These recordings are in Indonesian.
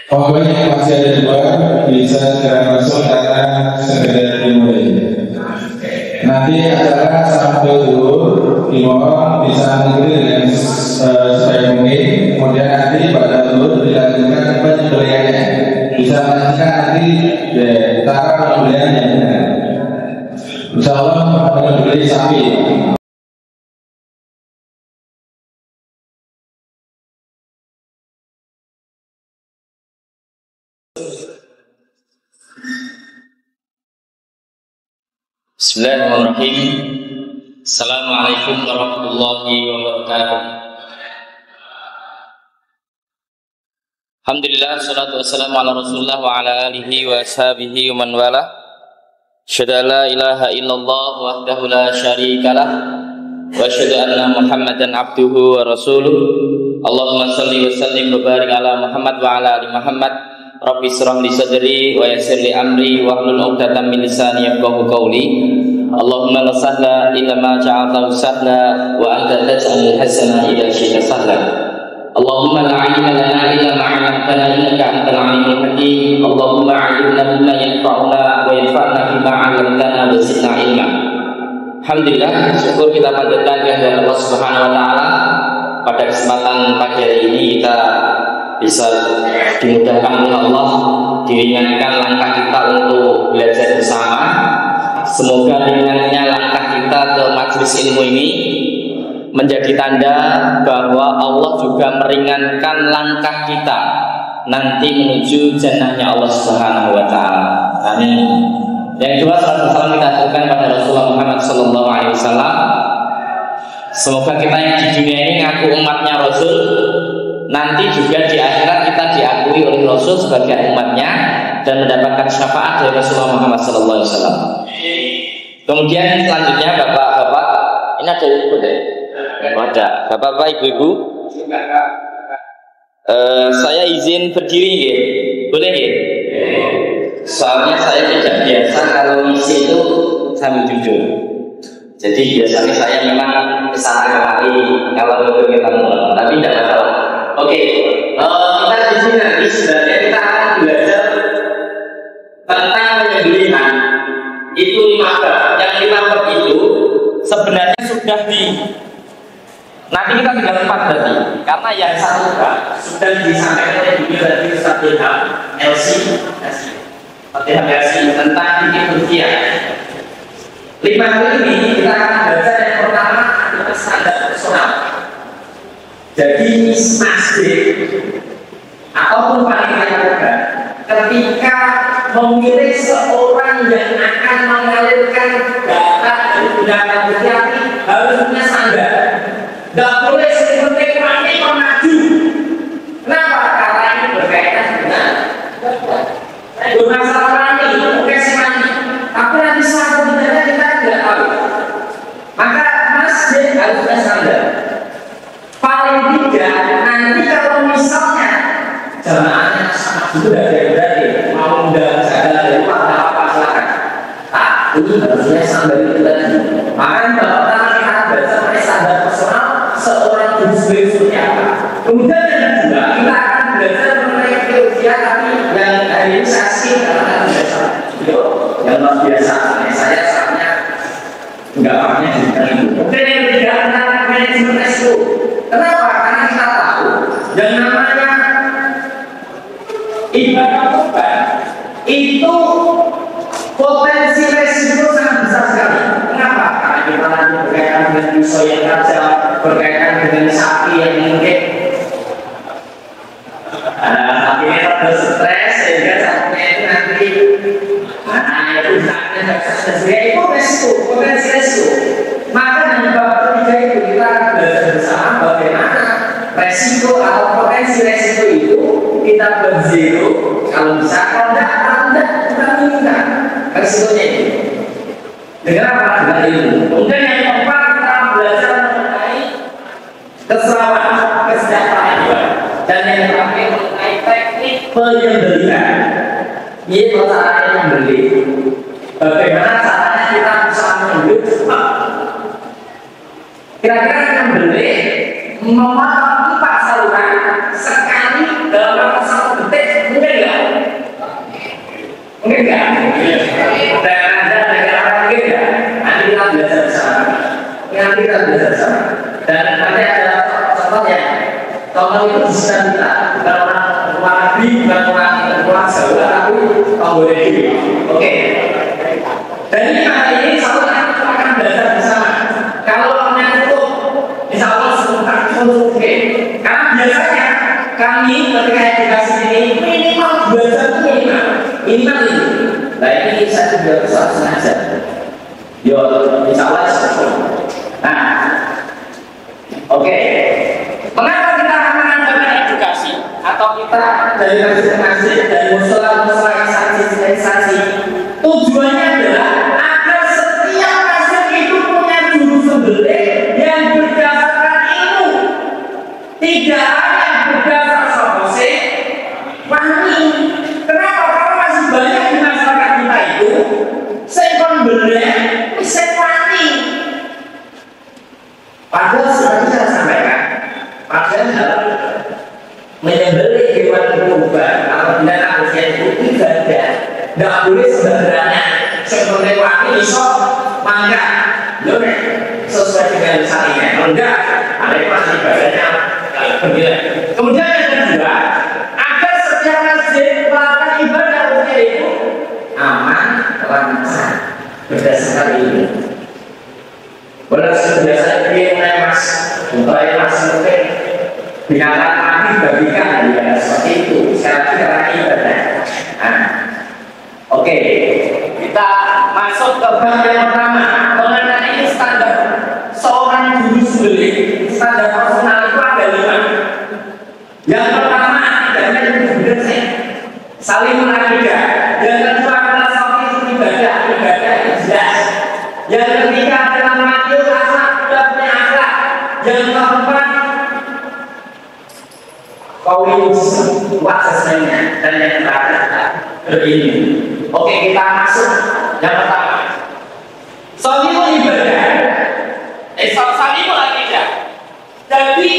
Pokoknya masih ada dua, bisa segera masuk karena sekedar dimulai. Nanti acara sampai dulu, Imam bisa mengikuti dengan sebaik mungkin. Kemudian nanti pada dulu dilanjutkan penyembelihannya. Bisa menanyakan nanti cara penyembelihan yang benar. Insya Allah menyembelih sapi. Bismillahirrahmanirrahim. Assalamualaikum warahmatullahi wabarakatuh. Alhamdulillah, salatu wassalamu ala rasulullah wa ala alihi wa ashabihi wa man wala. Asyhadu an la ilaha illallah wahdahu la syarikalah wa asyhadu anna Muhammadan abduhu wa rasuluh. Allahumma shalli wa sallim wa barik ala Muhammad wa ala ali Muhammad. Rabbi shrah li sadri wa yassir li amri wa hlul 'uqdatam min lisani yafqahu qawli. Allahumma la sahla illa ma ja'altahu sahla wa anta taj'alul hasana idza syi'ta sahla. Allahumma la 'ilma lana illa ma 'allamtana innaka antal 'alimul hakim. Allahumma 'allimna mimma yanfa'una wa yanfa'na bima 'allamtana wa zidna ilma. Alhamdulillah, syukur kita panjatkan kehadirat Allah Subhanahu wa taala. Pada kesempatan pagi hari ini kita bisa dimudahkan oleh Allah, diringankan langkah kita untuk belajar bersama. Semoga ringannya langkah kita ke majelis ilmu ini menjadi tanda bahwa Allah juga meringankan langkah kita nanti menuju jannahnya Allah Subhanahu wa taala. Amin. Yang kedua, salam kita aturkan pada Rasulullah Muhammad sallallahu alaihi wasallam. Semoga kita yang di dunia ini ngaku umatnya Rasul, nanti juga di akhirat kita diakui oleh Rasul sebagai umatnya dan mendapatkan syafaat dari Rasulullah Muhammad SAW. Kemudian selanjutnya bapak-bapak, ini ada ibu deh, ada bapak-bapak, ibu-ibu. Saya izin berdiri, ya? Boleh ya? Soalnya saya tidak biasa kalau isi itu sambil duduk. Jadi biasanya saya memang kesana kemari kalau untuk ketemu, tapi tidak masalah. Oke, kita di sini nanti sebenarnya kita akan belajar tentang penyembelihan. Itu 5 bab. Yang 5 bab itu sebenarnya sudah nanti kita tinggal 4 berarti. Karena yang 1 bab sudah disampaikan oleh beliau dari Ustaz Ilham LC tentang fikih ruqyah. 5 hari ini kita akan belajar yang pertama adalah standar personal. Jadi masjid ataupun panitia yoga ketika memilih seorang yang akan mengalirkan bakat dari gerakan hati harus punya standar. Tidak boleh seperti panitia maju. Kenapa? Karena ini berkaitan dengan masalah mani, bukan si mani. Tapi nanti suatu ketika kita tidak tahu. Maka masjid harus punya standar. Paling tidak nanti kalau misalnya jamaahnya sama sudah dari mau udah jaga dari luar apa silakan. Ini harusnya standar itu tadi. Makanya pertama kita baca pakai standar personal seorang muslim seperti apa. Kemudian yang kedua kita akan belajar mengenai teologi tapi yang hari ini saksi karena biasa. Yang luar biasa. Saya saatnya enggak pahamnya di itu. Kemudian yang ketiga tentang manajemen resiko. Kenapa? Karena kita tahu yang namanya ibadah korban itu potensi resiko sangat besar sekali. Kenapa? Karena kita nanti berkaitan dengan pisau yang tajam, berkaitan dengan sapi yang mungkin akhirnya berstres sehingga sapinya itu nanti itu saatnya itu resiko, potensi resiko. Maka dari bab ketiga itu kita akan belajar bersama bagaimana resiko atau potensi resiko itu kita buat zero. Kalau bisa, kalau tidak kita minimkan resikonya itu. Dengan apa? Dengan ilmu. Kemudian yang keempat kita belajar mengenai keselamatan, kesejahteraan jiwa. Dan yang terakhir mengenai teknik penyembelihan. Ini masalah yang membeli. Bagaimana caranya kita bisa menyembelih cepat? Kira-kira yang membeli memotong 4 saluran sekali dalam waktu 1 detik, mungkin enggak? Mungkin enggak? Ada mungkin enggak? Nanti kita belajar bersama. Nanti kita belajar bersama. Dan nanti ada contoh ya. Contoh itu bisa kita bukan orang luar negeri, bukan orang Jawa, tapi orang Indonesia. Oke. Dan ini kali ini satu kita akan belajar bersama. Kalau orangnya tutup, insya Allah sebentar oke. Karena biasanya kami ketika edukasi ini minimal 2 jam itu minimal ini. Nah ini saya juga bisa sengaja. Yo, insya Allah seperti. Nah, oke. Mengapa kita akan mengadakan edukasi atau kita dari masjid-masjid dari musola-musola instansi tujuannya adalah agar setiap masjid itu punya juru sembelih yang berdasarkan ilmu, tidak hanya berdasar sopose wani. Kenapa? Karena masih banyak di masyarakat kita itu sekon belah, sek wani. Padahal sudah saya sampaikan, padahal menyembelih hewan kurban atau binatang usia itu ibadah, tidak boleh sembarangan. Seperti wani iso mangga, loh sesuai dengan syariat. Kalau enggak, ada masih ibadahnya berbeda. Kemudian yang kedua, agar setiap masjid melakukan ibadah usia itu aman, lancar, berdasarkan ilmu. Benar biasa dia mulai mulai mungkin binatang mati bagikan ya seperti itu. Sekarang kita ibadah. Nah, oke, kita masuk ke bab yang pertama mengenai standar seorang juru sembelih. Standar personal itu ada 5. Yang pertama akidahnya itu benar sih, saling mengakidah. Yang kedua adalah soal ibadah itu jelas. Yang ketiga adalah mengatur akhlak, sudah punya akhlak. Yang keempat kaum kuat sesuainya. Dan yang terakhir berilmu. Oke, kita masuk yang pertama. Soal ibadah, soal akidah. Jadi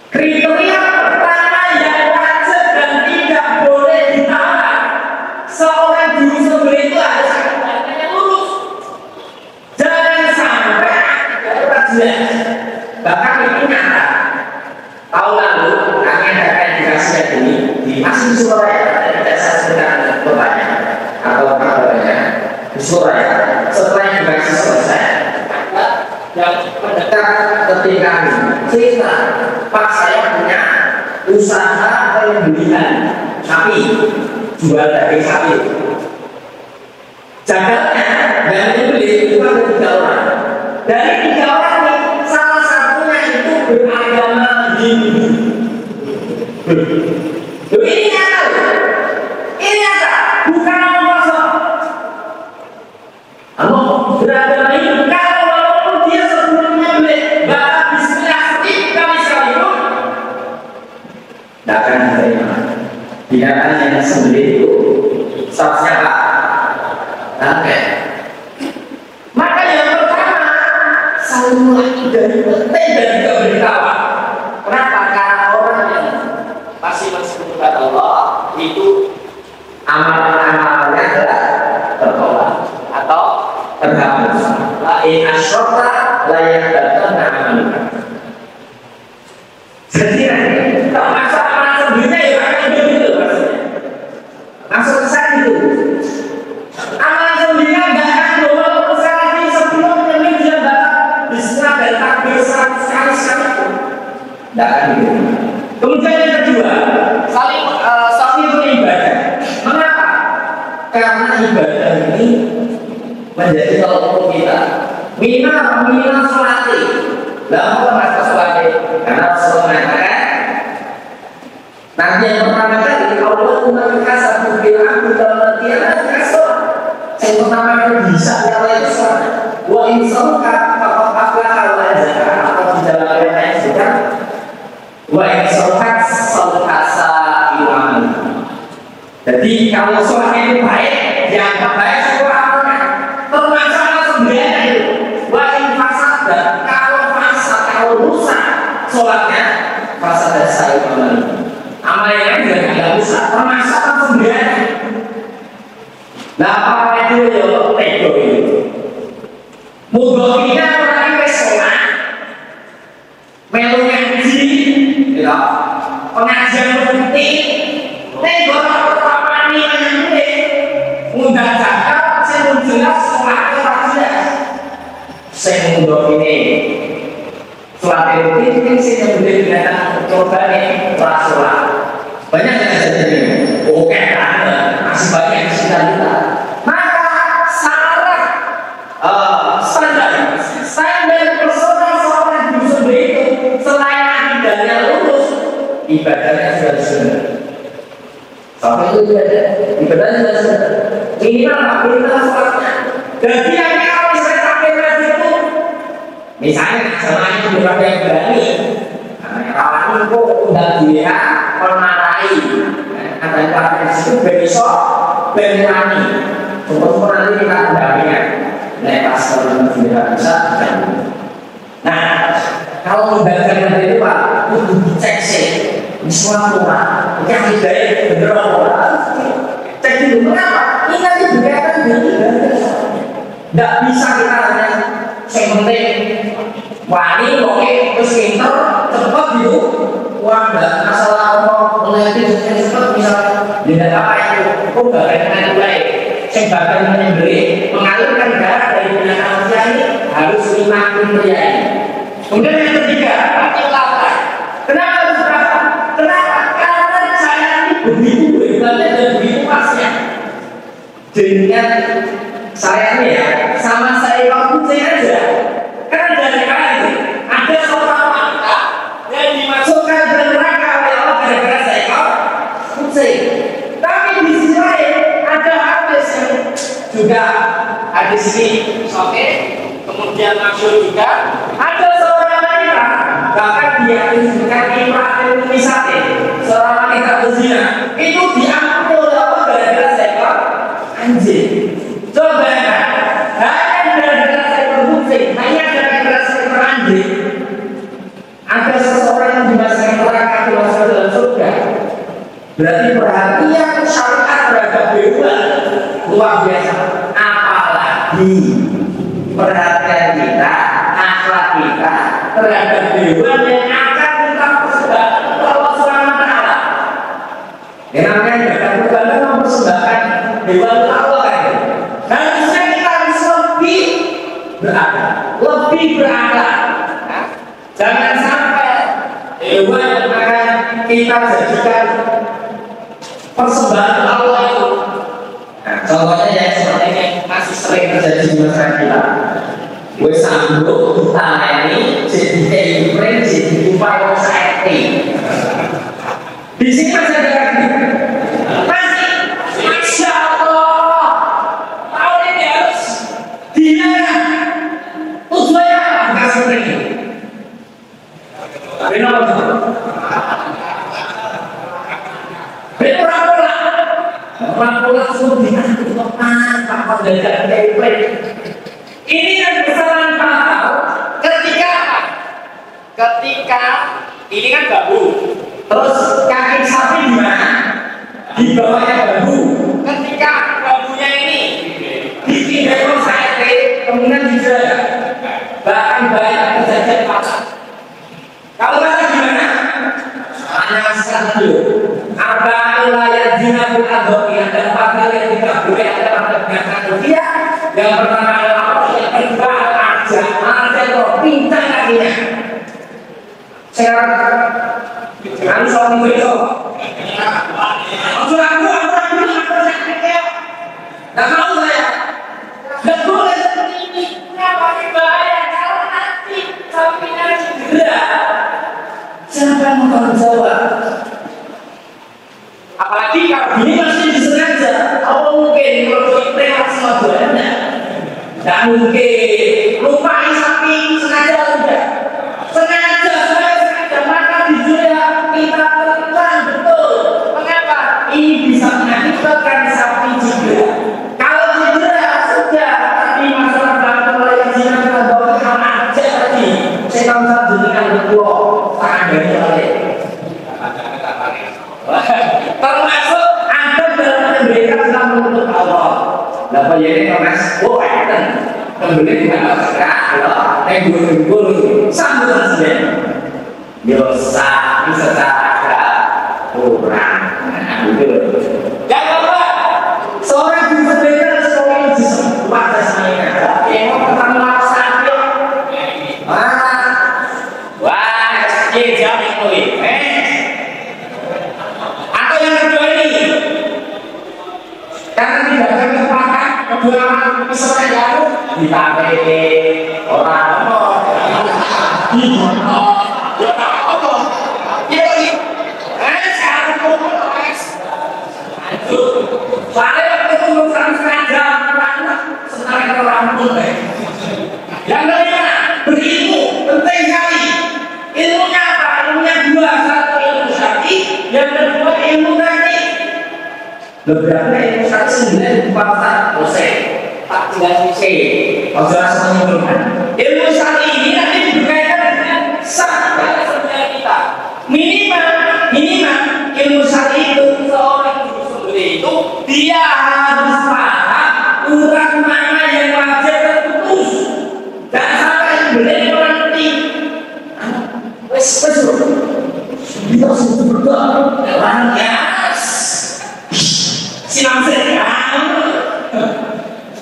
kriteria pertama yang wajib dan tidak boleh ditawar seorang juru sembelih itu harus akidahnya lurus. Jangan sampai akidah jelas. Bahkan ini nyata. Tahun lalu kami adakan edukasi ini di masih Surabaya. Tidak saya sebutkan kotanya atau kabarnya di Surabaya. Setelah edukasi selesai, yang mendekat ketika cerita, Pak saya punya usaha pembelian sapi, jual daging sapi. Jagalnya dan membeli itu ada 3 orang. Dari 3 orang ini salah satunya itu beragama Hindu. Ini nyata, bukan omong kosong. Beragama Hindu kalau walaupun dia sebelumnya beli baca Bismillah setiap kali sekalipun, tidak akan diterima. Binatang yang sembelih itu statusnya apa? Oke. Maka yang pertama saling mengakidah penting dan juga beritahu. Kenapa? Karena orang yang masih mensebutkan Allah itu amal-amalnya adalah tertolak atau terhapus. In asyrafa la yaqdana amaluka. Jadi tak masa amal sendirinya ya akan begitu maksudnya. Masuk ke sana itu. Amal sendirinya enggak akan bawa kesalahan sebelum yang dia baca Bismillah dan takbir sekali. Tidak akan gitu. Kemudian yang kedua, saling beribadah. Mengapa? Karena ibadah ini menjadi tolong kita. Mina sholati. Lalu apa sholati? Karena Rasulullah mengatakan nanti yang pertama kali Allah mengatur satu aku dalam tiada kasar. Yang pertama kali bisa yang lain sholat. Wa insalka apa atau di dalam ayat juga. Wa insalka salkasa iman. Jadi kalau sholat itu baik, dianggap baik semua amalnya. Permasalahan sebenarnya itu. Wa infasad dan kalau rusak sholatnya fasad saya iman. besar, termasuk pemberian. Nah, apa itu ya nego itu? Mudhofinya orang wis sholat, melu ngaji, ya, pengajian penting, nego pertama ini nanti ngundang zakat, saya jelas sholatnya jelas. Saya mudhof ini, sholat itu kan saya boleh datang coba nih sholat. Banyak yang jadi oke kan, masih banyak yang kita. Maka standar personal seorang Yusuf itu selain akidahnya lurus, ibadahnya sudah benar. Sampai itu ibadahnya sudah benar. Minimal sholatnya. Jadi yang kalau misalnya takbir itu, misalnya jamaahnya beberapa yang berani, kawan itu udah dia marahi, ada yang itu besok berani. Untuk nanti kita berdampingan. Lepas kalau tidak bisa. Nah, kalau membaca itu Pak, itu dicek sih. Semua orang, yang hidayah bener orang. Cek dulu kenapa? Ini nanti berkaitan dengan ibadah. Tidak bisa kita hanya yang penting wani, oke, terus pinter, cepat gitu. Wah, nggak masalah apa, melihatnya cepat misalnya. Tidak apa itu, kok nggak kena mulai. Yang bakal menyembelih, mengalirkan darah dari binatang manusia ini harus 5 kriteria ini. Kemudian yang ketiga, latar. Kenapa harus berapa? Kenapa? Karena saya ini begitu hebatnya dan begitu pasnya. Dengan saya ini ya, sama saya waktu aja. Karena dari kali itu ada seorang wanita yang dimasukkan ke neraka oleh Allah gara-gara saya kucing. Tapi di sisi lain ada hadis yang juga hadis ini oke, kemudian masyhur juga ada seorang wanita bahkan dia disebutkan imra'atun misate, seorang wanita berzina itu diampuni oleh Allah gara-gara seekor anjing. Coba ya, hanya gara-gara seekor kucing, hanya gara-gara seekor anjing ada seseorang yang dimasukkan neraka dimasukkan dalam surga. Berarti perhatian syariat terhadap hewan luar biasa. Apalagi perhatian kita, akhlak kita terhadap hewan yang akan kita persembahkan kepada Allah Subhanahu wa Ta'ala. Yang namanya ibadah kurban itu mempersembahkan hewan kepada Allah kan. Harusnya kita harus lebih berakal, lebih berakal. Jangan sampai hewan yang akan kita jadikan persembahan Allah itu. Nah, contohnya yang seperti ini masih sering terjadi di masyarakat kita. Wes sambung kita ini jadi kayak jadi upaya society. Di sini masih ada lagi. Masih, masya Allah. Tahun ini harus dilarang. Tujuannya apa? Bukan seperti ini. Benar. Orang-orang sudah teman tanpa belajar template. Ini yang kesalahan fatal ketika ini kan bambu, terus kaki sapi di mana? Di bawahnya bambu. Ketika bambunya ini dipindah ke kemudian dijual, bahkan banyak kejadian fatal. Kalau ada gimana? Hanya satu. Apa wilayah zina bil-adhoki, ada 4 hal yang tidak boleh ada pada binatang dia. Yang pertama adalah apa? Yang kedua aja kok pincang kakinya. Sekarang kami soal itu. Maksud aku sakitnya. Nah kalau saya nggak boleh seperti ini. Kenapa bahaya? Kalau nanti sapinya cedera, siapa yang mau tanggung jawab? Apalagi kalau ini masih disengaja, apa mungkin kalau kita harus melakukannya? Tidak mungkin. Lupain sapi sengaja tidak? Sengaja maka dijual kita terang betul. Mengapa? Ini bisa mengakibatkan sapi cedera. Kalau cedera sudah tadi masalah dalam mulai zina kita bawa sama aja tadi. Saya tahu satu dengan betul tangan dari oleh termasuk Apa ya ini Mas? Oh, enten. Kemudian juga kalau guru sambut saja. Yo sah bisa kurang. Nah, itu. Gak apa-apa. Seorang guru berbeda seorang disebut saya. Yang pertama sakit. Wah, dia jawab itu. Atau yang kedua ini, karena tidak ada kesempatan, kedua misalnya jauh ditarik orang yang kelima, berilmu penting sekali. Ilmunya apa? Ilmunya dua, satu ilmu syar'i, yang kedua ilmu teknik. Beberapa ilmu syar'i 9 tak tinggal C. Kalau langsung menyimpulkan, ilmu syar'i ini nanti berkaitan dengan sah dan sebenarnya kita. Minimal ilmu syar'i itu seorang guru sendiri itu dia harus paham urat mana yang wajar dan putus. Dan sampai benar mengerti. Wes kita harus berdoa. Orang ya, silam saja.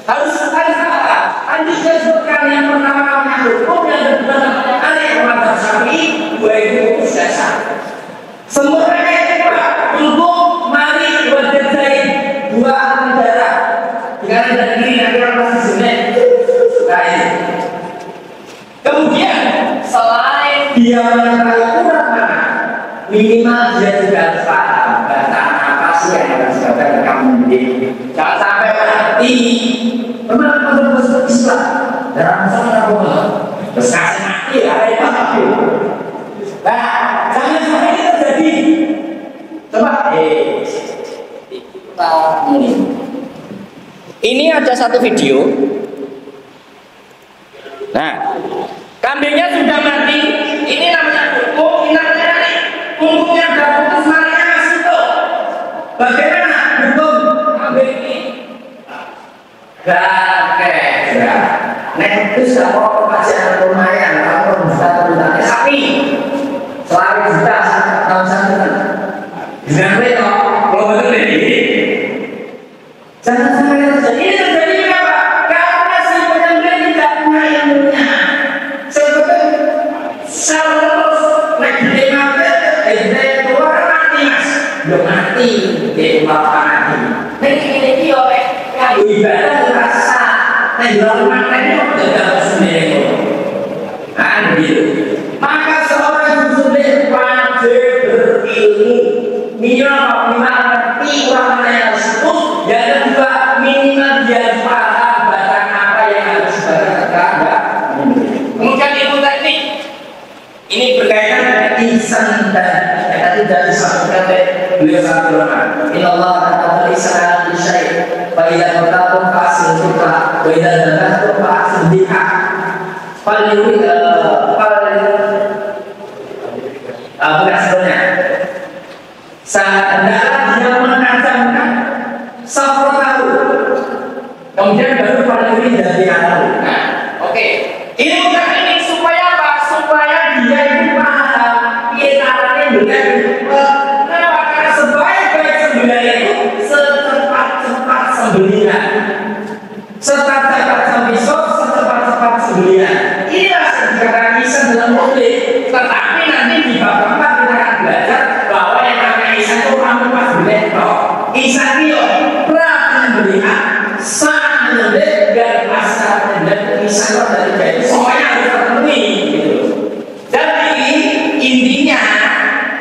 Harus apa? Anda sudah sebutkan yang pertama namanya hukum, yang kedua namanya ada yang madzhab Syafi'i, dua itu dasar. Semuanya itu hukum mari wajib zaid dua negara. Jika tidak diri nanti orang pasti sebenarnya lain. Kemudian selain dia mengetahui kurang mana, minimal dia juga harus paham bacaan apa sih yang harus dibaca dan kamu mendidik. Jangan sampai mengerti teman masuk Islam dalam masalah agama terus kasih mati ada yang mati. Nah, jangan sampai ini terjadi. Coba kita ini ada satu video. Nah, kambingnya sudah mati. Ini namanya hukum. Ini namanya hukumnya sudah putus, marinya masih utuh. Bagaimana hukum kambing ini? Kakek, nek itu sudah pokok pasien lumayan. Kalau bisa terlihat sapi, selalu juta tahun satu kan. Jangan lupa, kalau betul ini. Jangan sampai terjadi. Ini terjadi kenapa? Karena si penyembelih tidak punya ilmunya. Sebetulnya selalu terus naik di mati, keluar mati mas, belum mati, di bawah mati. Nek ini oleh yang ibadah terasa, nek jual maknanya tidak sendiri. Nah, begitu. Maka seorang muslim wajib berilmu. Minimal mengerti orang yang tersebut. Yang kedua minimal dia paham bacaan apa yang harus dibaca. Kemudian ilmu teknik ini berkaitan dengan ihsan dan tadi dari satu kata beliau sangat bermakna. Inna Allah ta'ala ihsan syai' fa idza taqatum fa'sil tuqa wa idza dzakatum fa'sil biha. Bukan sebenarnya saat dia menajamkan safrotahu, kemudian baru paling dari tahu. Nah, oke. Ilmu teknik supaya apa? Supaya dia itu paham caranya dengan kenapa? Karena sebaik-baik sembelihan itu secepat-cepat sembelihan, secepat-cepat pisau, secepat-cepat sembelihan. Inilah sejarah Ihsan dalam murid. Tetapi nanti di bab 4 kita akan belajar bahwa yang namanya Ihsan itu kamu pas beliau. Ihsan itu pra-penyembelihan, saat menyembelih, dan pasca dan Ihsan dari jadi semuanya harus terpenuhi. Gitu. Jadi intinya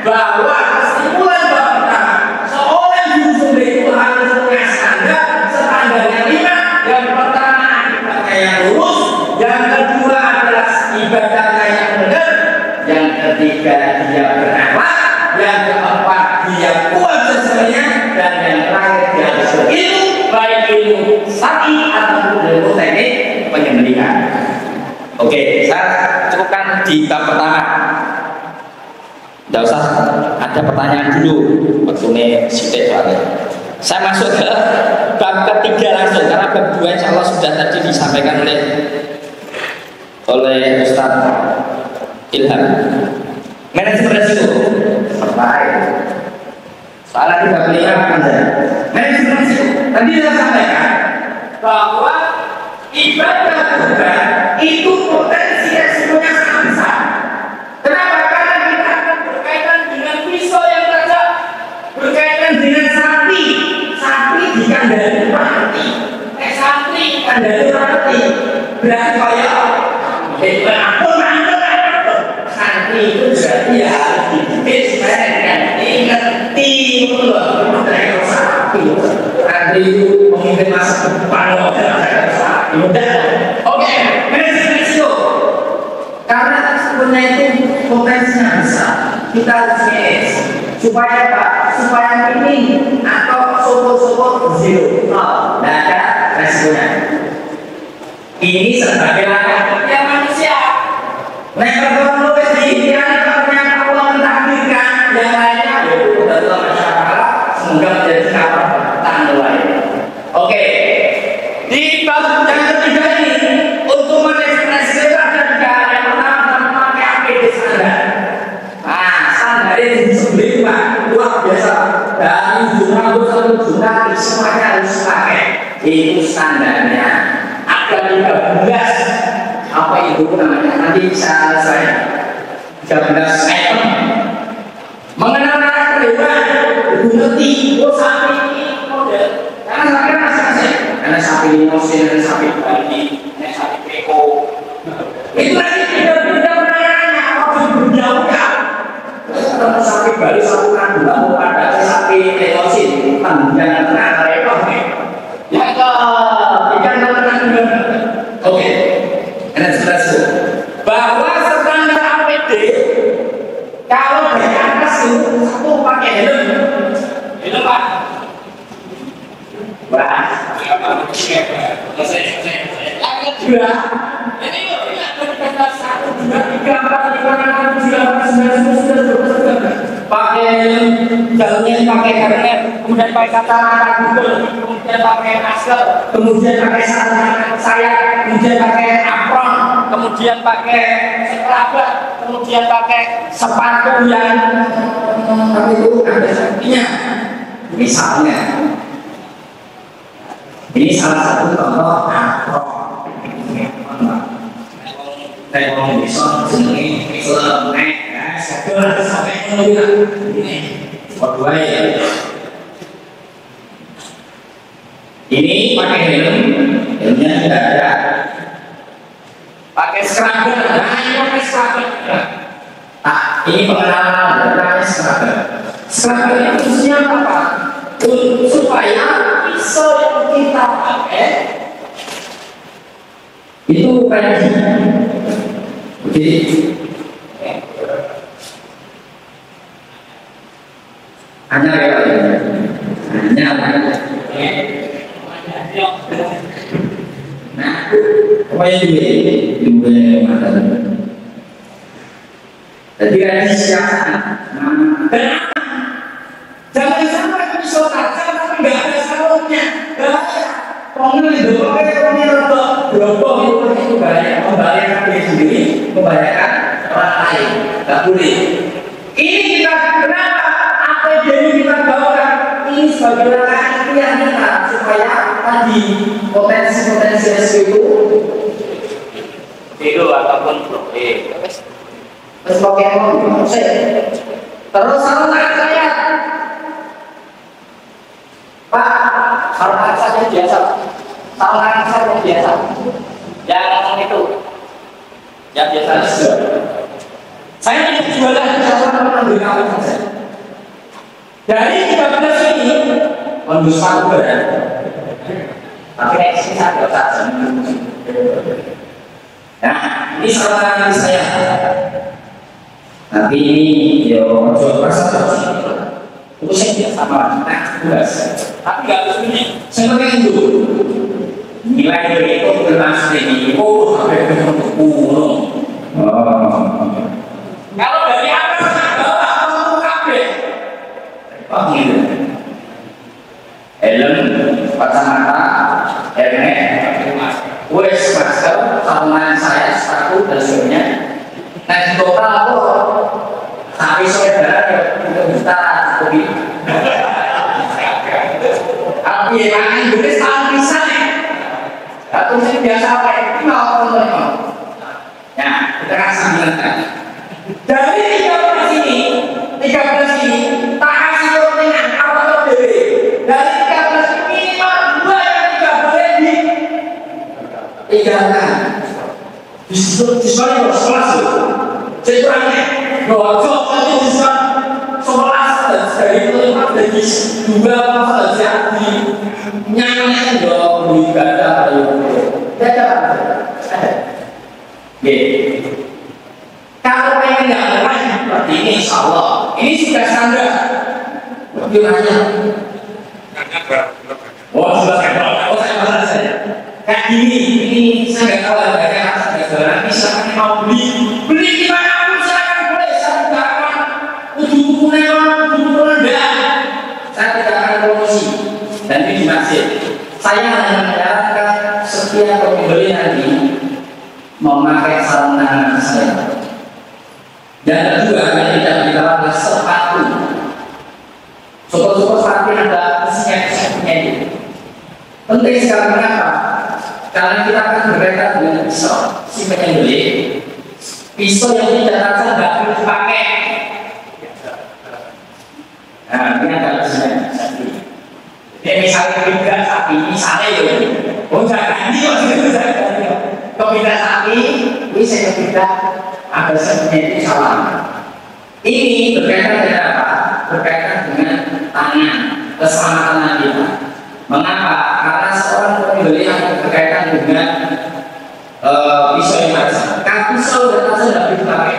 bahwa kesimpulan bab pertama, seorang guru sembelih itu harus punya standarnya 5. Yang pertama akibatnya yang lurus, yang kedua adalah ibadahnya yang benar, yang ketiga dia berakhlak, yang keempat dia kuat sesuainya, dan yang terakhir dia harus berilmu, baik ilmu syar'i ataupun ilmu teknik penyembelihan. Oke, saya cukupkan di bab pertama. Tidak usah ada pertanyaan dulu, waktunya sithik soalnya. Saya masuk ke bab ketiga langsung karena bab 2 insya Allah sudah tadi disampaikan oleh Ustaz Ilham. Manajemen resiko. Baik. Soalnya di bab 5 akan saya. Manajemen resiko. Tadi saya sampaikan bahwa ibadah juga itu potensi resikonya sangat besar. Kenapa? Karena kita akan berkaitan dengan pisau yang tajam, berkaitan dengan sapi dikandani mati, sapi dikandani mati. Berarti kayak sapi itu berarti ya dipikir supaya ngerti sapi. Nanti itu memimpin masa depan sapi. Oke, manajemen risiko. Karena sebenarnya itu potensinya besar. Kita harus manage supaya apa? Supaya ini atau sopor zero, tidak ada resikonya. Ini sebagai langkah kerja manusia. Kalau ternyata Allah mentakdirkan yang lainnya, yaitu Allah masyarakat semoga menjadi catatan lain. Oke, di bab yang ketiga ini untuk manajemen risiko ada 3 hal. Yang pertama memakai APD standar. Standar ini sebelum luar biasa. Dari jumlah 1 juta semuanya harus pakai. Itu standarnya. Ada 13 apa itu namanya? Nanti bisa saya 13 item. Mengenal karakter hewan, ibu ngerti. Sapi ini model. Karena sapi masing-masing. Karena sapi limosin, ada sapi Bali, ada sapi Peko. Itu lagi beda-beda penanganannya. Apa berjauhnya? Kalau sapi Bali, sapi Kandung, ada sapi limosin, jangan tenang, repot nih. Yang ke oke, ini jelas bahwa standar APD kalau dari atas itu satu pakai helm Pak. Wah, yang kedua ini ada 1, 2, 3, 4, 5, 6, 7, 8, 9, 10, 11, 12, 13 pakai jalurnya pakai helmet, kemudian pakai kacamata Google, kemudian pakai masker, kemudian pakai sarung sayap, kemudian pakai apron, kemudian pakai seragam, kemudian pakai sepatu yang tapi itu ada sapinya. Misalnya, ini salah satu contoh apron. Saya mau bisa seneng Islam sampai ini pakai helm, helmnya tidak ada. Pakai seragam, ini pakai seragam. Ini pengenalan pakai seragam. Seragam itu fungsinya apa? Supaya pisau yang kita pakai itu ready. Jadi hanya apa yang dibeli makanan. Jadi ready siap sana. Jangan sampai pisau tajam tapi nggak ada sarungnya. Pokoknya itu berobong itu bahaya, membahayakan diri sendiri, membahayakan orang lain. Tidak boleh. Ini kita kenapa APD ini kita bawakan ini sebagai langkah ikhtiar kita supaya tadi potensi resiko itu ataupun terus Pokemon terus salah saya Pak, salah saja biasa. Salah saya biasa. Yang itu, yang biasa. Saya tidak jualan saya mengambil kamu saja. Dari 13 ini, menurut saya berat. Tapi reaksi saya saja. Nah, ini salah saya. Tapi ini yo jual pasar. Itu saya tidak sama. Nah, jelas. Tapi nggak harus ini. Saya pakai itu. Nilai dari itu termasuk ini. Oh, sampai ke 10. Kalau dari atas ke bawah untuk kabeh. Oh gitu. aku sampai saudara untuk kita kopi. Tapi yang Inggris tahun bisa nih. Atau sih biasa apa? Ini mau apa? Ya, kita kasih bilang. Dari 13 ini, tak kasih komentar apa lebih. Dari 13 ini minimal 2 yang tidak boleh ditinggalkan. Diskon sekolah sekurangnya 2 diskon 11 dari itu 5 dari 2 apa saja di nyanyikan dong di gada ada. Kalau pengen nggak murah seperti ini, insya Allah ini sudah standar. Gimana? Oh sudah standar. Oh saya kayak gini saya nggak tahu harganya harga misalkan mau beli di mana pun silakan boleh. Saya tidak akan buku rendah. Saya tidak akan promosi dan di masjid. Saya hanya menyarankan setiap pembeli nanti memakai sarung tangan saya. Dan kedua, yang tidak ditawarkan sepatu. Syukur-syukur sepatu ada isinya itu. Penting sekali kenapa? Karena kita akan berkaitan dengan pisau. Si penyembelih, pisau yang tidak rasa nggak perlu dipakai. Nah, ini ada isinya. Jadi misalnya tidak sapi, misalnya ya, oh jangan ganti maksudnya. Kebida sapi, ini saya kebida ada sebenarnya itu salah. Ini berkaitan dengan apa? Berkaitan dengan tangan, keselamatan kita. Mengapa? Karena seorang pembeli yang berkaitan dengan pisau yang tajam. Kalau pisau yang tajam tidak boleh dipakai.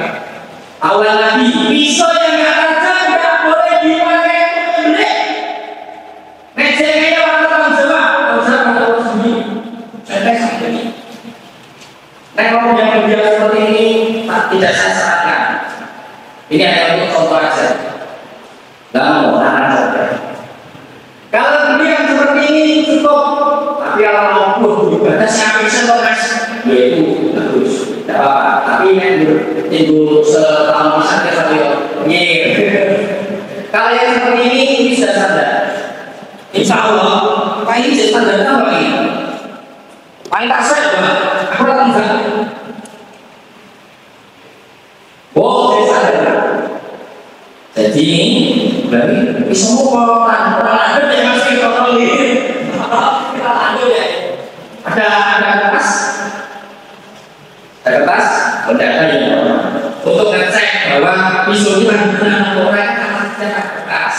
Awal lagi, pisau yang tajam tidak boleh dipakai pembeli. Mejanya orang tanggung jawab, orang sendiri. Contoh seperti ini. Nah, kalau yang berbicara seperti ini tidak saya sarankan. Ini hanya untuk contoh aja. Lalu anak saja. Kalau berbicara seperti ini cukup, tapi kalau mau batasnya bisa mas, yaitu bagus. Tidak apa-apa. Tapi yang timbul setahun masa kita nyir. Kalau yang seperti ini sudah sadar. Insya Allah, apa ini jadi standar apa ini? Paling tak saya, aku datang ke oh, saya sadar. Jadi, berarti bisa orang ada yang masih kontrol ini. Kita lanjut ya. Ada kertas, ada ya. Untuk ngecek bahwa pisau ini benar-benar korek karena tidak kertas.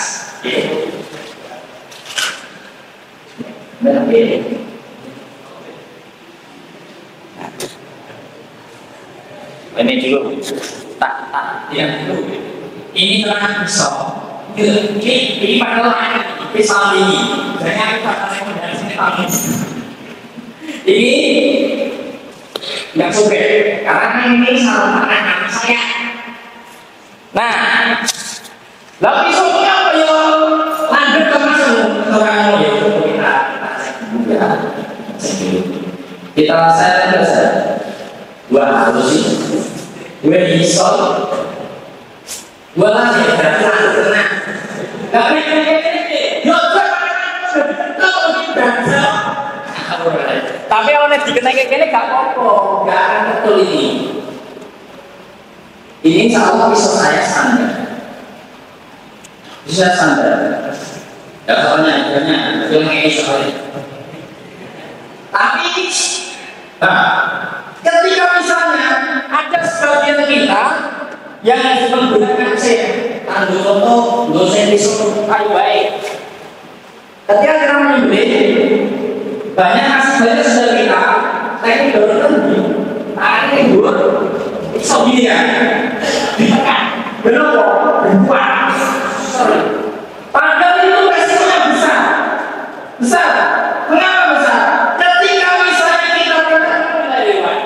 Ini dulu tak yang dulu ini telah pisau ini pada pisau ini banyak kita dari sini ini nggak suka karena ini sarung tangan saya. Nah lalu pisaunya apa ya lanjut ke masuk orang kita saya terasa dua harus sih dua pisau dua lagi berarti langsung kena nggak tapi kalau nanti dikenai kayak gini gak apa-apa gak akan betul ini sama pisau saya standar bisa standar ya soalnya filmnya soalnya tapi ketika misalnya ada sebagian kita yang menggunakan tanggung contoh dosen pisau kayu baik ketika kita menyembelih banyak sudah kita teknik baru tadi ini dua pisau gini ya ditekan berapa berbuat padahal itu resikonya besar kenapa besar? Ketika misalnya kita tekan hewan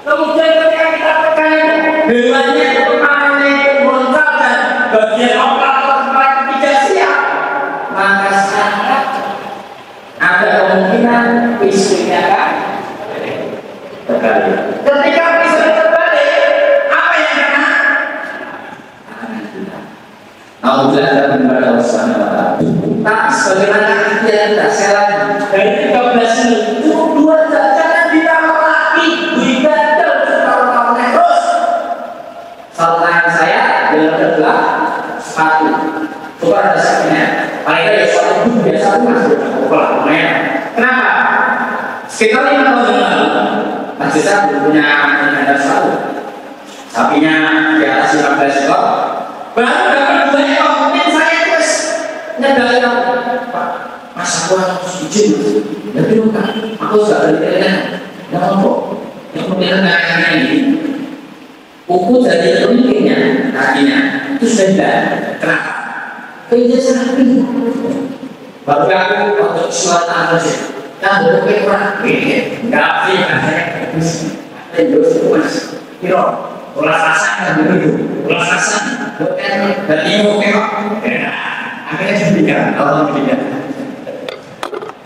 kemudian ketika kita tekan hewannya itu panik loncat dan bagian operator mereka tidak siap maka sangat ada kemungkinan pisaunya kan terbalik. Ketika pisau terbalik apa yang kena? kepada Allah Subhanahu wa Ta'ala. Tapi sebagaimana ikhtiar kita sekali dari 13 ini itu 2 jangan ditambah lagi beribadah tahun-tahun terus. Salah saya dengan kedua sepatu. Bukan ada sapinya. Paling tidak ya sepatu biasa itu masuk pola. Kenapa? Sekitar 5 tahun yang lalu masih saya belum punya ada sepatu. Sapinya di atas 15 ekor. Baru dapat 2 ekor. Mungkin saya terus nyadari Pak, masa aku harus izin. Tapi bukan. Aku sudah berpikirkan. Ya apa? Yang kemudian kayaknya ini. Kuku dari pemiliknya, kakinya itu sudah tidak. Kenapa? Kerja sapi. Baru aku untuk suatu aja. Nah, bukan kurang. Enggak sih, saya. Terus mas, kira. Ulas rasa kan begitu, ulas rasa, bukan berarti mau kemok, akhirnya sedikit, alhamdulillah.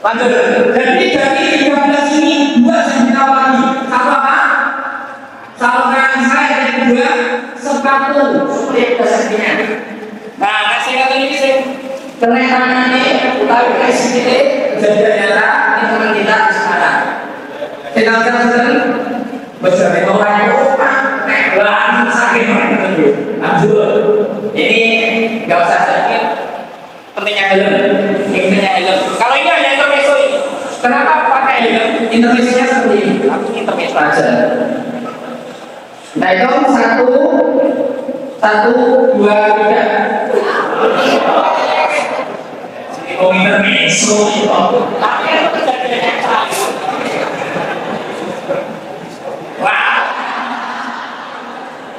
Lanjut, jadi dari 13 ini 2 saya ditambah lagi, satu apa? Satu kanan saya dan kedua sepatu supaya besarnya. Nah, kasih kata ini sih, ternyata ini utawi kasih kita kejadian nyata ini teman kita sekarang. Kita sekarang bersama orang yang langsung sakit lanjut. Ini nggak usah sakit. Pentingnya helm. Pentingnya helm. Kalau ini hanya intermezzo ini. Kenapa pakai helm? Intermezzonya seperti ini. Langsung intermezzo aja. Nah itu 1, 2, 3. Oh intermezzo.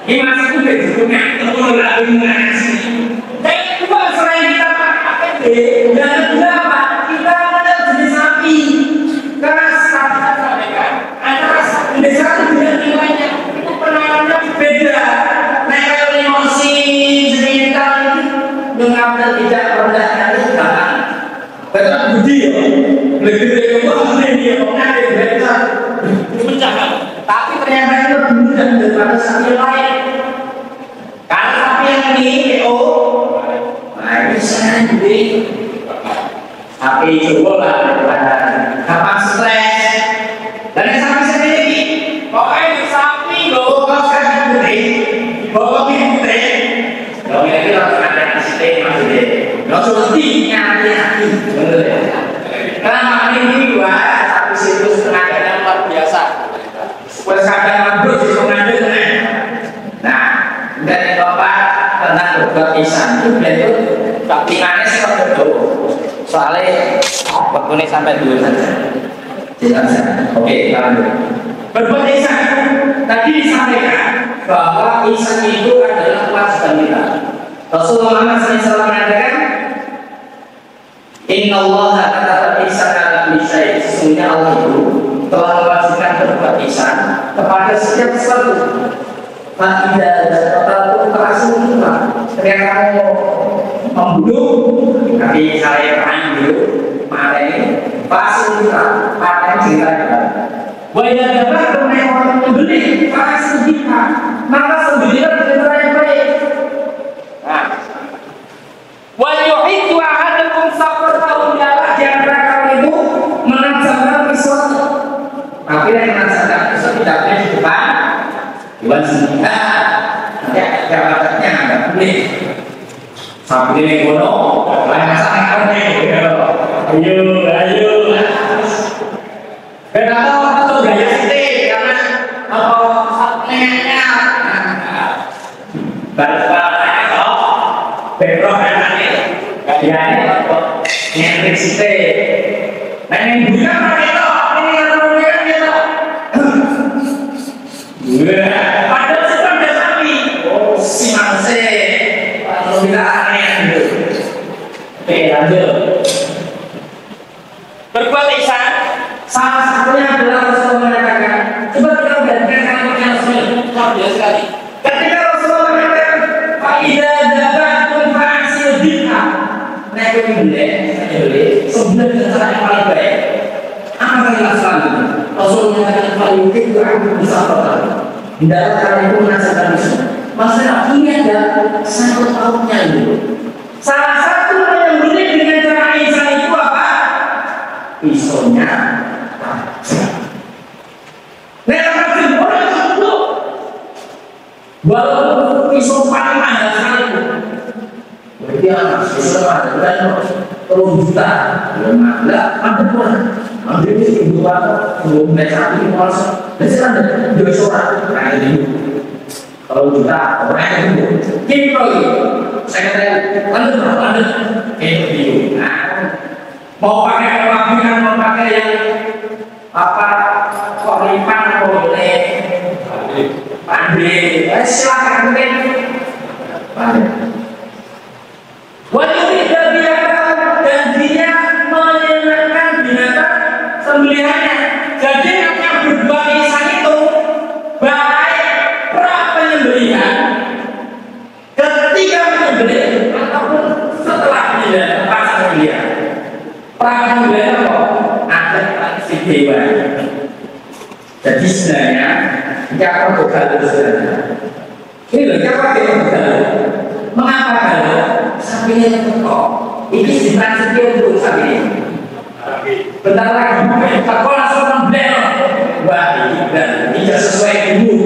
Ini masih juga punya teman lagi ngasih. Dan kedua selain kita pakai APD dan kedua apa? Kita ada jenis sapi. Karena sapi kan antara sapi jenis satu dengan nilainya itu penanganannya beda. Nah kalau emosi cerita itu mengapa tidak merendahkan itu gampang. Betul budi ya. Lebih dari apa dia mengalir beda. Mencapai. Tapi ternyata itu lebih mudah daripada sapi lain. Kalau sapi yang ini PO, nah bisa jadi sapi coba lah gampang stres. Dan yang sapi sendiri, pokoknya sapi bawa kau sekarang putih, bawa putih. Kalau ini langsung ada sistem maksudnya, langsung mesti nyari-nyari, benar ya. Karena ini dua sapi situs tenaganya luar biasa. Wes kadang ngambil di pengadil. Nah, dan yang keempat tentang berbatisan itu batisannya seperti itu. Soalnya waktunya sampai dulu saja. Oke, lanjut. Berbatisan tadi disampaikan bahwa ihsan itu adalah kewajiban kita. Rasulullah SAW mengatakan, Inna Allah kataba ihsan ala kulli syai'. Sesungguhnya Allah itu telah mewajibkan berbuat ihsan kepada setiap sesuatu. Tidak ada tertentu terasa kita. Ketika kamu membunuh, tapi saya perang dulu, maka ini pasti kita akan cerita kita. Wajah dapat orang membeli, pasti kita. Maka sendirian cerita yang baik. Nah, wajah itu ada konsep tahun jalan di antara kamu itu menanamkan sesuatu. Tapi yang menanamkan sesuatu tidak boleh di depan. Iwan sendiri, ya jabatannya agak boleh. Sampai ini kono, lain masalah kamu nih. Ayo. Kenapa orang tuh gaya sih? Karena satenya, baru-baru beberapa hari gayanya nyentrik sih. Nah yang bukan pakai itu, ini yang bukan gitu. Padahal sudah ada sapi. Oh, si mangse. Kalau kita aneh gitu. Oke, lanjut. Berbuat ihsan, salah satunya adalah Rasulullah mengatakan, coba kita bandingkan kalimatnya Rasulullah, luar biasa sekali. Ketika Rasulullah mengatakan, "Fa'idza dzabahtum fa'sil bid'ah." Nah, itu boleh. Sebenarnya cara yang paling baik. Apa kalimat selanjutnya? Rasulullah mengatakan, "Fa'idza dzabahtum fa'sil." Hendaklah kalian itu menasihkan Islam. Maksudnya ini ada satu tahunnya itu. Salah satu Walaupun pisau paling mahal sekali, berarti anak pisau mahal berapa? 10 juta. Enggak, ada pun. Ambil itu belum baca ini malas. Biasanya ada 2 orang kayak gitu. Kalau juta orang itu, kita saya kata, lanjut, itu. Nah, mau pakai kelabinan, mau pakai yang apa? Koripan boleh. Pandai, silakan pandai. Wajib tidak biarkan dan dia menyenangkan binatang sembelihannya. Jadi yang berbuat ihsan itu baik pra penyembelihan, ketika menyembelih ataupun setelah menyembelih pas penyembelihan. Pra penyembelihan kok ada si dewa. Jadi sebenarnya siapa begal sebenarnya? Ini loh, siapa yang begal? Mengapa kalau sapinya tekok? Ini ditransaksi untuk sapi. Bentar lagi, takut langsung nembel. Wah, ini tidak sesuai ilmu.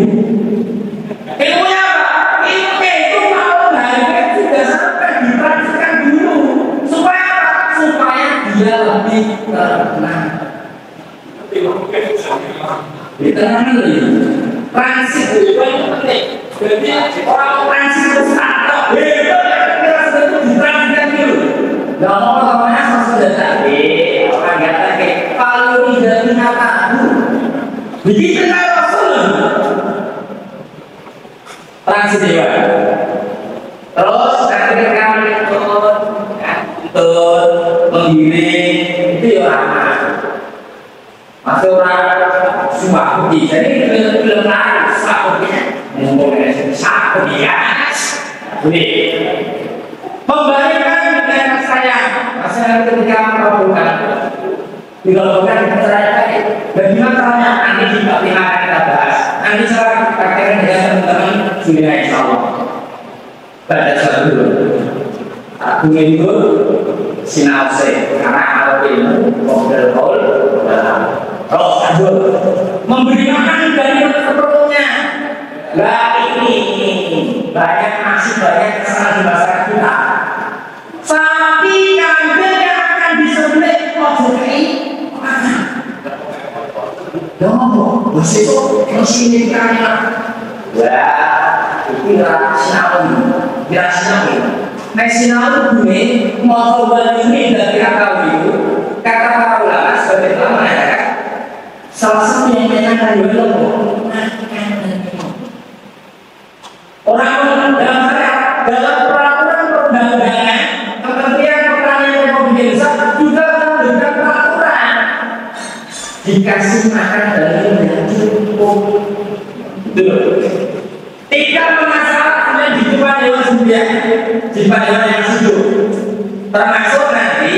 Ilmunya apa? Ilmu itu kalau harga sudah sampai ditransaksikan dulu. Supaya apa? Supaya dia lebih tenang. Di tengah ini, transit itu yang penting. Jadi orang transit itu sangat beda. Kita sudah ditransikan dulu. Gak mau namanya sama sudah tadi. Orang kata kalau tidak binatang, begitu kan Rasul. Transit juga. Terus ketika kami ikut menggiring itu ya lama. Masih orang Suwahudi, jadi belum lalu Suwahudinya ngomongnya Suwahudinya ini membalikan dengan saya masalah ketika melakukan dilakukan kepercayaan bagaimana caranya nanti akan kita bahas nanti saya praktekkan dengan teman-teman Julia insyaallah pada saat dulu aku itu sinause karena kalau ilmu model hall terus lanjut memberi makan dari perutnya. Lah ini masih banyak kesalahan di masyarakat kita. Sapi kambing yang akan disembelih ojo kei makan. Dong, besok mesin kami. Wah, ini rasional. Nasional gue mau coba ini dari akal itu kata para ulama sebagai ulama ya. Salah satu yang menyenangkan juga orang dalam peraturan perundang-undangan Kementerian Pertanian Republik Indonesia juga memberikan peraturan dikasih makan dari yang cukup. Tidak masalahnya di depan dewan sembilan, di depan dewan yang hidup, termasuk nanti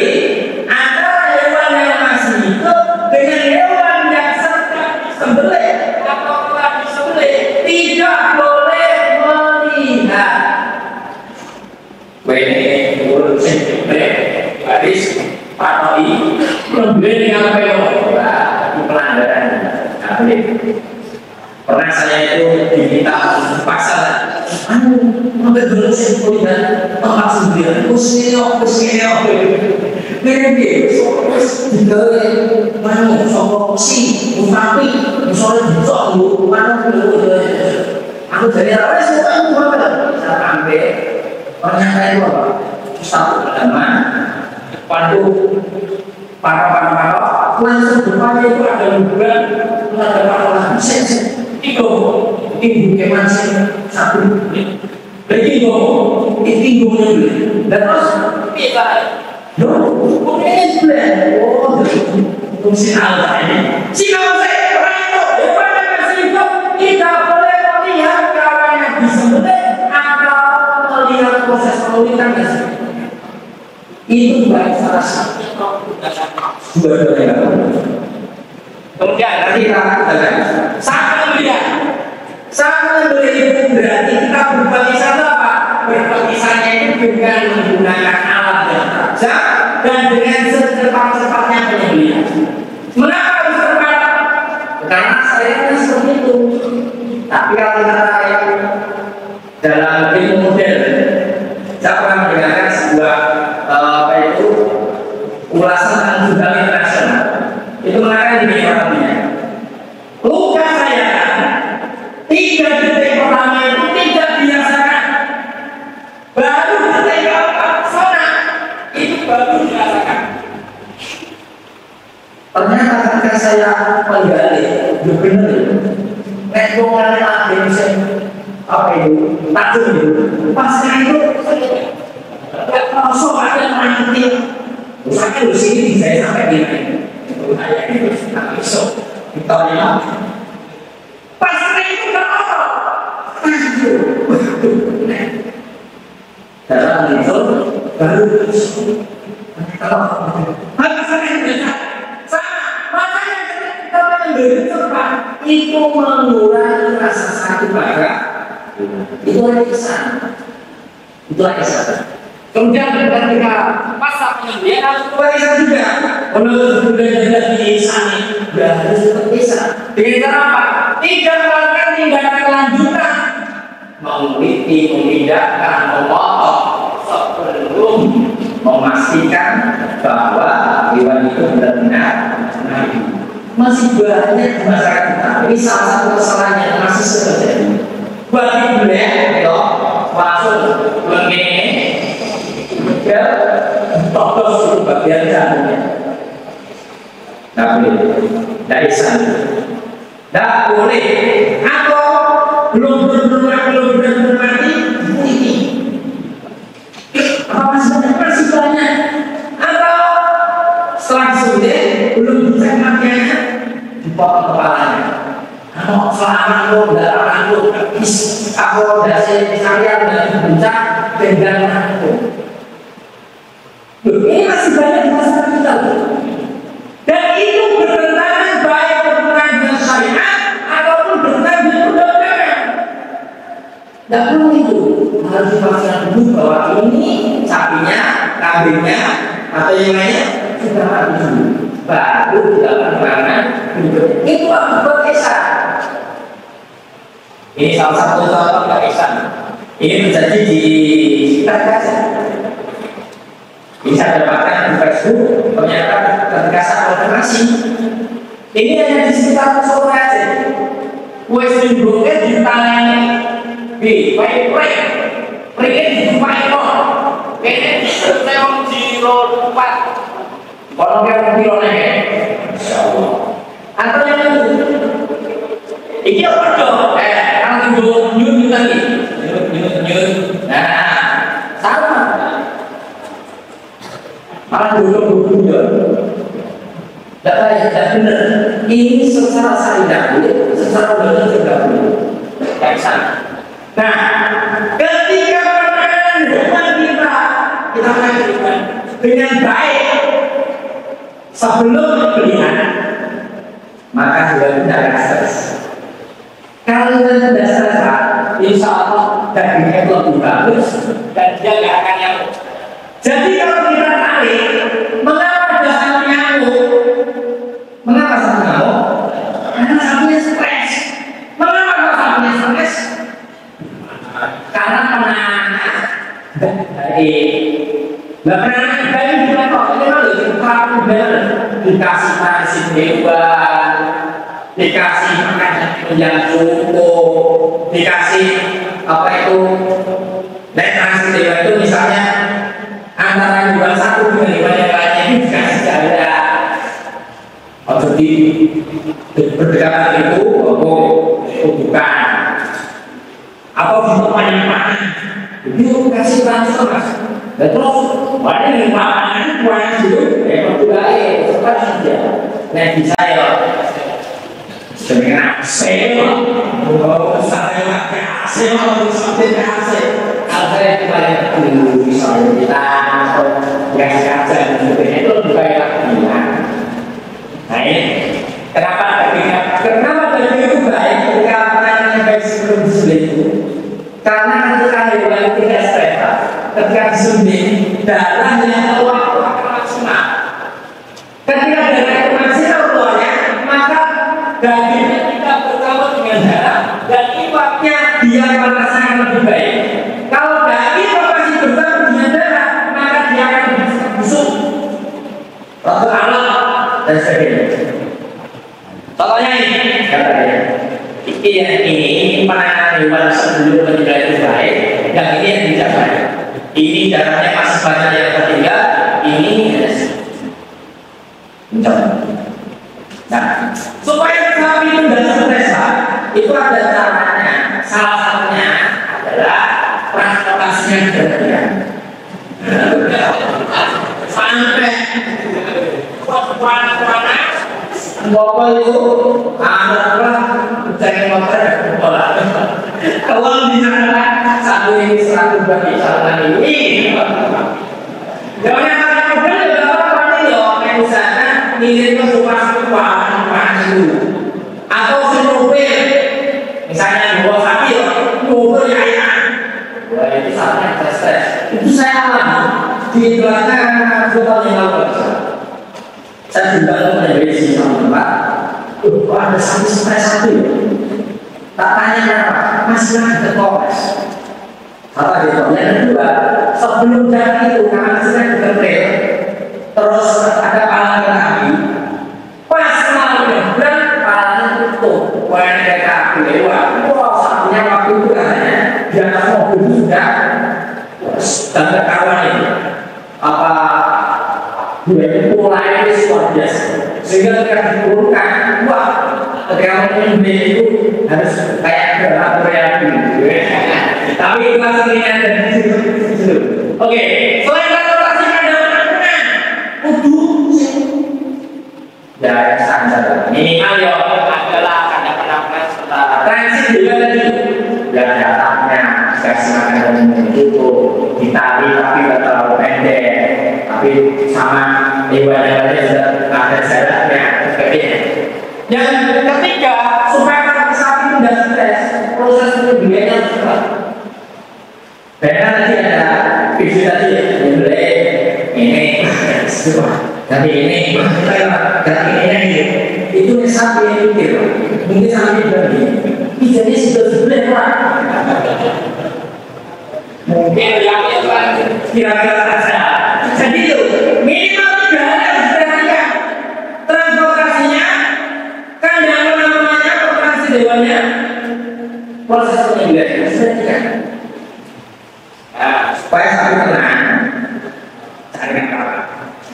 antara hewan yang masih hidup dengan hewan yang sedang disembelih atau telah disembelih tidak boleh melihat. Ini urut sempit, baris, patoi, membeli dengan peluang, itu pelanggaran. Pernah saya itu diminta pasar, sampai dulu saya melihat tempat sendiri, kusneo, Bebe, digawe mana sapa si, umpapi, misalnya dicok mana aku dari awal sih aku berapa sampai ternyata itu apa? Satu teman, pandu, para langsung depannya itu ada bulan, ada para itu keman satu, lagi itu dan terus kita kemudian sebelah, fungsi Allah ini. Jika saya orang itu, daripada kasih itu, tidak boleh melihat kawan yang disembelih atau melihat proses penulisan kasih. Itu baik salah satu dua-duanya. Kemudian nanti kita katakan, saat membeli itu berarti kita berbagi satu apa? Berbagisannya itu dengan menggunakan alat yang tajam dan dengan secepat-cepatnya penyembelihan. Mengapa harus cepat? Karena saya seperti itu. Tapi kalau kata yang ilmu modern. Saya pernah mendengarkan sebuah ulasan tentang jurnal internasional. Itu mengatakan begini orangnya. Luka sayatan 3 detik pertama itu tidak dirasakan. Baru detik keempat sana itu baru dirasakan. Ternyata ketika saya menggali, benar nekongan lagi apa itu takut itu pasnya itu nggak masuk ada nanti misalnya di sini saya sampai di saya itu nggak bisa ditanya pasnya itu nggak apa dalam itu baru kalau pasnya itu itu mengurangi rasa sakit pada itu esa. Kemudian ketika masa penyembelihan harus esa juga. Menurut budaya di sana harus esa. Dengan cara apa? Tidak melakukan tindakan lanjutan, meneliti, memindahkan, memotong sebelum memastikan bahwa hewan itu benar-benar mati. Masih banyak di masyarakat kita. Ini salah satu kesalahan yang masih terjadi. Bagi budaya, itu langsung begini, ya, todos itu bagian jantungnya. Tidak boleh, dari sana. Tidak boleh. Atau belum benar-benar mati, ini. Apa masih banyak? Atau setelah disembelih belum bisa matiannya dipotong kepalanya. Kalau selama lo darah lo habis, aku dasar kalian dan bencak dengan aku. Ini masih banyak di masyarakat kita. Dan itu bertentangan baik bertentangan dengan syariat ataupun bertentangan dengan undang-undang. Tidak perlu itu. Harus dipastikan dulu bahwa ini sapinya, kambingnya, atau yang lainnya sudah mati dulu. Baru dilakukan perangan berikutnya. Itu akibat esa. Ini salah satu contoh esa. Ini terjadi di sekitar Gaza. Ini saya dapatkan di Facebook. Ternyata ketika saya konfirmasi, ini hanya di sekitar Solo saja. Western Blocket ditangani di baik-baik. Mereka dijumpai kok. Ini seorang Jiro 4. Kalau kita pilih Insyaallah. Atau yang itu, ini apa dong? Kalau tunggu nyut lagi, nyut. Nah, sama. Malah dulu tidak benar. Ini secara syariat boleh, secara benar tidak boleh. Kayak sana. Nah, ketika penanganan hewan kita lakukan dengan baik. Sebelum pembelian, maka hewan tidak akan stres. Kalau hewan tidak stres, insya Allah dagingnya lebih bagus dan dia tidak akan nyamuk. Jadi kalau kita tarik, mengapa ada sapi nyamuk? Mengapa sapi nyamuk? Karena sapinya stres. Mengapa sapinya stres? Karena penanganan baik. Nggak pernah bayi juga kok, ini malu kalau benar dikasih nasi hewan, dikasih makanan yang cukup, dikasih apa itu, nasi hewan itu misalnya antara hewan satu dengan hewan yang lainnya ini dikasih jarak. Atau di berdekatan itu, bukan. Atau di tempat yang mana? Itu kasih transfer mas. Dan terus, mana yang makanan kuat dulu, pertulai, seperti saja. Nah, bisa ya. Dengan sewa, saya sewa, kalau saya kembali dulu, misalnya kita nggak kaca, itu lebih baik lagi. Nah, kenapa tadi itu baik? Ketika pertanyaan baik sebelum disebut itu, karena ketika hewan tidak stres. Ketika disembelih darahnya keluar akan maksimal. Ketika darah itu maksimal keluarnya, maka dagingnya tidak bercampur dengan darah dan iwaknya dia merasakan lebih baik. Contohnya ini, katanya. Ini penanganan hewan sebelum meninggal itu baik, yang ini yang tidak baik. Ini darahnya masih banyak yang tertinggal, ini mencoba. Nah, supaya sapi itu tidak stres, itu ada caranya. Salah satunya adalah transportasinya berlebihan. Sampai kemana-mana, mobil itu anaklah mencari motor bola. Kalau di sana satu ini 100 bagi saluran ini, jangan ada mobil juga apa nih loh, kayak misalnya ngirim ke super itu, atau mobil, misalnya bawa sapi mobil yayaan, wah itu sangat stres. Itu saya alami di belakang hotel yang lalu. Saya juga menjadi di tempat, ada sapi stres satu. Tak tanya kenapa, masih ada Polres. Apa itu? Yang kedua, sebelum jalan itu karena sedang diketil, terus ada palang kaki. Pas mau nyebrang, palangnya tutup. Wah, kaki lewat. Wah, sapinya waktu itu katanya di atas mobil sudah dan kawan ini. Apa dia itu mulai luar biasa. Sehingga ketika diturunkan, wah, ketika mobil itu harus kayak berat tapi itu masih ada di situ. Oke, selain transportasi kendaraan kudu ya standar minimal ya adalah kadang-kadang transit juga tadi yang datangnya dikasih makanan itu ditali tapi tidak terlalu pendek, tapi sama hewan-hewannya sudah ada jaraknya sebagainya. Yang ketiga, supaya sapi tidak stres, proses penyembelihannya cepat. Karena nanti ada video tadi menyembelih ini, tapi ini, itu sapi yang mikir, mungkin sapi begini, jadi sudah sembelih pak. Mungkin yang kira-kira saja. Jadi itu minimal 3 hari harus diperhatikan transportasinya. Dewannya proses penyembelihan sudah supaya sapi tenang cari apa?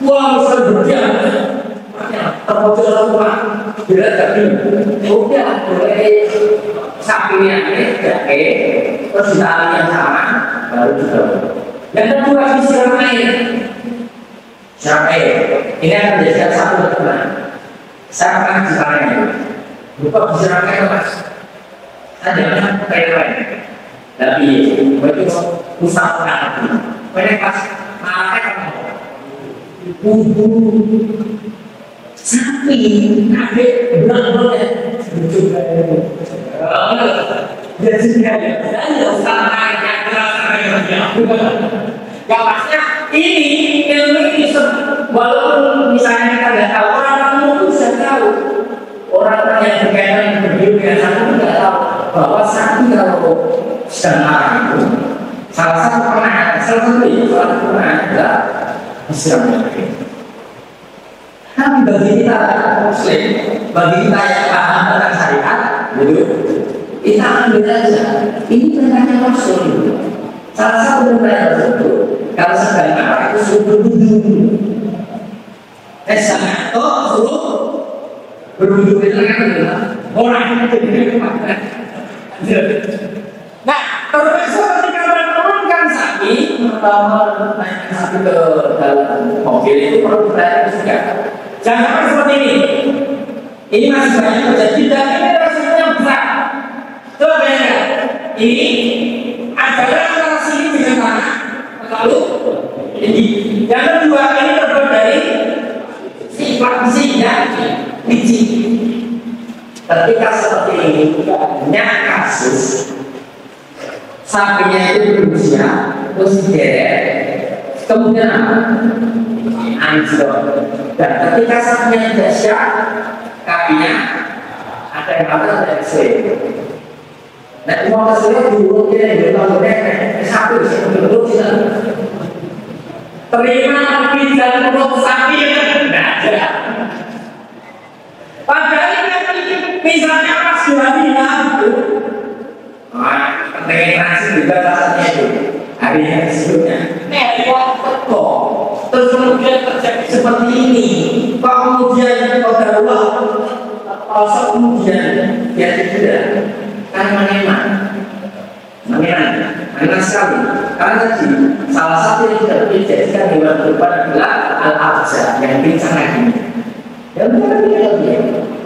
Wah, misalnya berdiam terpojok rumah bila jadi udah boleh sapinya ini oke, terus ditali yang sama baru juga. Yang kedua disiram air. Siram air ini akan menjadikan sapi tenang. Saya akan disiram air. Lupa disiram air mas, jangan kayak lain. Tapi begitu usahakan, banyak pas makan sapi, kafe benar-benar jadi usahakan yang gak pasnya ini ilmu ini walaupun misalnya kita nggak tahu, orang itu bisa tahu. Orang-orang yang berkaitan berdiri dengan sapi tidak tahu bahwa sapi kalau sedang marah itu salah satu adalah disiram air. Tapi bagi kita Muslim, bagi kita yang paham tentang syariat, kita ambil saja. Ini perintahnya Rasul. Salah satu perintah Rasul itu kalau sedang marah itu suruh berwudu. Sangat suruh berwudu itu kan orang itu. Nah, terus ketika menurunkan sapi, pertama naikkan sapi ke dalam mobil itu perlu diperhatikan juga. Jangan sampai seperti ini. Ini masih banyak terjadi dan ini rasanya besar. Coba bayangkan, ini adalah antara sini dengan tanah, lalu ini. Yang kedua ini terbuat dari sifat besi dan biji. Ketika seperti ini banyak kasus sapinya itu berusia terus digeret, kemudian anjlok, dan ketika sapinya tidak siap kakinya ada yang kata dari sini. Nah, uang tersebut dulu dia bertahun-tahun sapi betul tidak terima pijat untuk sapi tidak ada. hari sebelumnya. Kok terus kemudian terjadi seperti ini? Kok kemudian kodarullah kosong kemudian dia tidak kan mengenang sekali. Karena tadi salah satu yang tidak dijadikan hewan kurban adalah al-abza yang pincang lagi. Yang tidak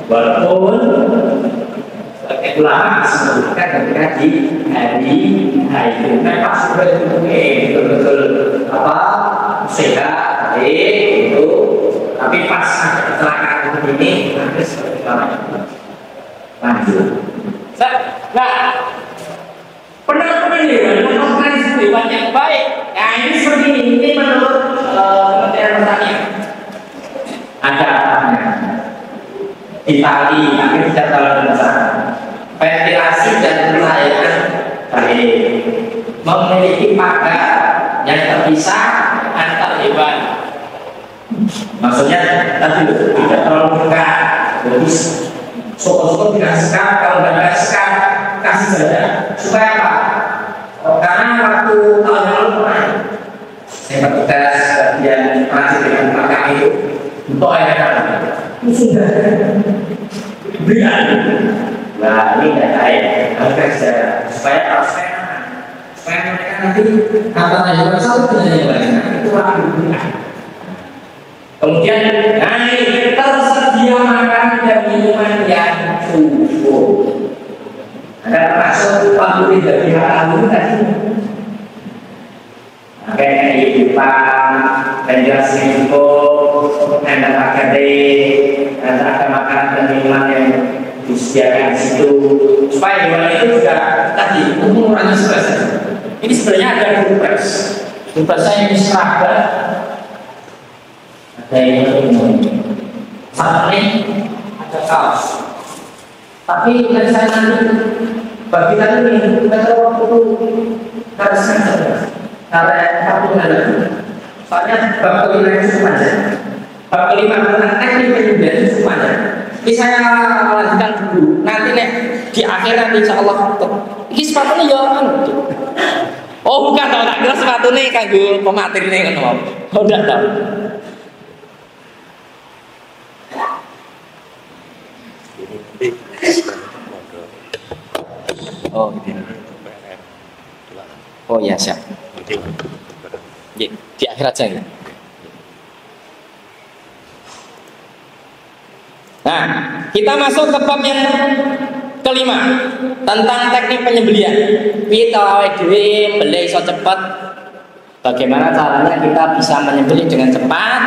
walaupun ulama sebutkan ketika di hari itu memang sudah betul-betul apa sehat baik itu, tapi pas ada kecelakaan begini nanti seperti apa lanjut. Nah, benar-benar menemukan hewan yang baik. Nah ini seperti ini menurut Kementerian Pertanian ada apanya? Itali, tapi tidak terlalu besar. Ventilasi dan pencahayaan baik, memiliki pagar yang terpisah antar hewan. Maksudnya tadi tidak terlalu dekat. Jadi syukur-syukur tidak sekat, kalau tidak sekat kasih saja. Supaya apa? Karena waktu tahun lalu pernah saya bertugas bagian transit dengan pakai itu untuk air itu sudah berikan. Nah ini tidak baik, harus kerja supaya mereka nanti antara hewan satu dengan yang lain itu akan diberikan. Kemudian naik tersedia makanan dan minuman yang cukup. Ada termasuk waktu dari hal tadi. Kayak kehidupan, ventilasi cukup, ada pakai ada makanan dan minuman yang disediakan di situ supaya hewan itu juga tadi untuk mengurangi stres. Ini sebenarnya ada dumpres. Dumpresnya ini seraba, ada yang satri, ada kaos. Tapi dari saya nanti bagi tadi ini kita waktu itu harus saja karena waktu ada. Soalnya bab kelima itu panjang. Bab kelima tentang teknik penyembelihan itu panjang. Ini saya lanjutkan dulu. Nanti nih di akhir nanti insya Allah ini sepatunya ya kan? Oh bukan tahu tak kira sepatunya kanggo pematir ini kan? Oh tidak tahu. Oh gitu. Oh ya siap. Di akhir aja ya. Nah, kita masuk ke bab yang kelima tentang teknik penyembelihan. Kita awake beli so cepat. Bagaimana caranya kita bisa menyembelih dengan cepat?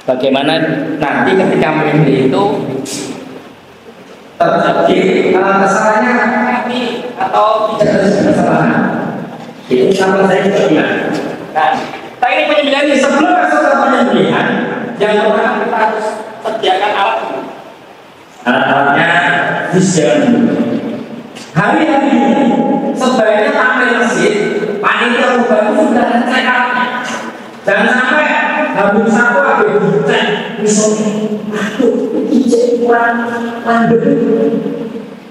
Bagaimana nanti ketika menyembelih itu terjadi kesalahannya kaki atau tidak terjadi kesalahan? Itu sama saya juga bilang. Nah, teknik penyembelihan ini sebelum masuk ke penyembelihan, yang pertama kita harus sediakan alat-alatnya disediakan dulu. Hari-hari ini sebaiknya tampil masjid, panitia kurban itu sudah cek alatnya. Jangan sampai habis satu habis dicek, misalnya, aduh, dicek kurang landep.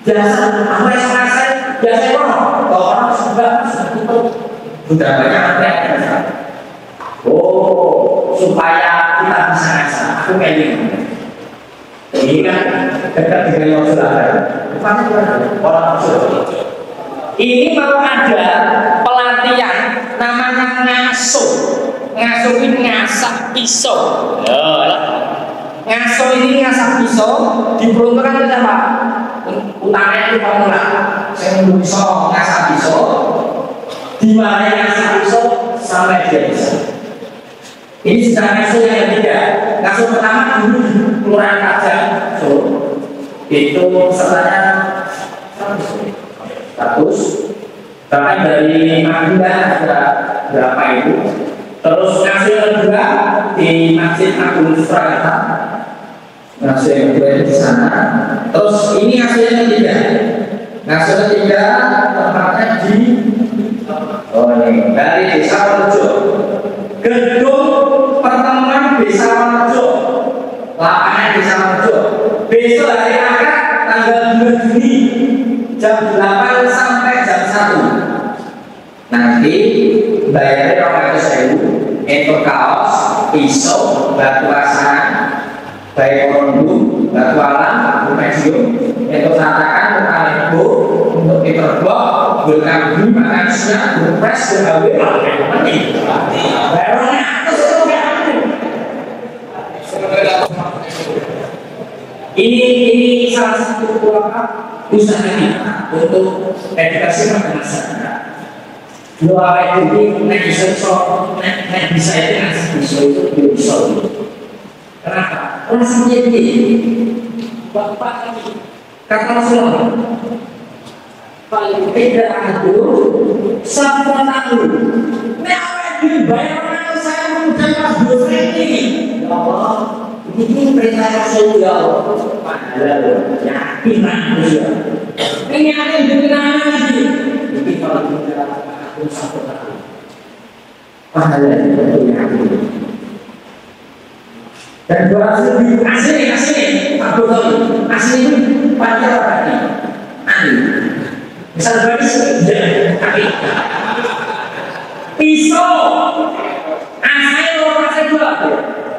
Biasa, apa yang selesai? Biasa orang sudah banyak yang oh, supaya kita bisa ngasah. Aku kayak gini. Ini kan dekat dengan orang ini mau ada pelatihan namanya ngasuh. Ngasuh ini ngasah pisau. Ngasuh ini ngasah pisau diperuntukkan untuk apa? Utamanya itu pemula. Saya bisa ngasah pisau. Di mana ngasah pisau sampai dia bisa. Ini sedang ngasuh yang ketiga. Ngasuh pertama dulu di Kelurahan Kajang, itu pesertanya 100. Bahkan dari Madura ada berapa itu. Terus ngasuh yang kedua di Masjid Agung Surakarta. Ngasuh yang kedua di sana. Terus ini ngasuh yang ketiga. Ngasuh yang ketiga tempatnya di dari Desa Wonorejo. Gedung pertemuan Desa Wonorejo, lapangan Desa Wonorejo. Besok hari Ahad tanggal 2 Juni jam 8 sampai jam 1. Nanti bayarnya 200.000 untuk kaos, pisau, batu asan, baik korondum, batu alam, batu medium, untuk tatakan, untuk kalebo, untuk paperbox, berkambing, makan siang, berpres, berhawe, bayarnya ini salah satu usaha kita untuk edukasi masyarakat. Dua ini bisa itu ngasih bisa. Kenapa? Rasanya ini bapak kata Rasulullah paling tidak itu sampai tahun. Nah, dibayar saya mengucapkan dosa ini. Ya Allah, ini perintah Rasulullah. Padahal yakin manusia. Ini ada yang dikenal lagi. Jadi kalau kita satu tahun, pahala itu yakin. Dan berhasil di asli, Abu Dhabi, asli itu pada tadi, misal bagi tapi pisau, asalnya orang asal dua,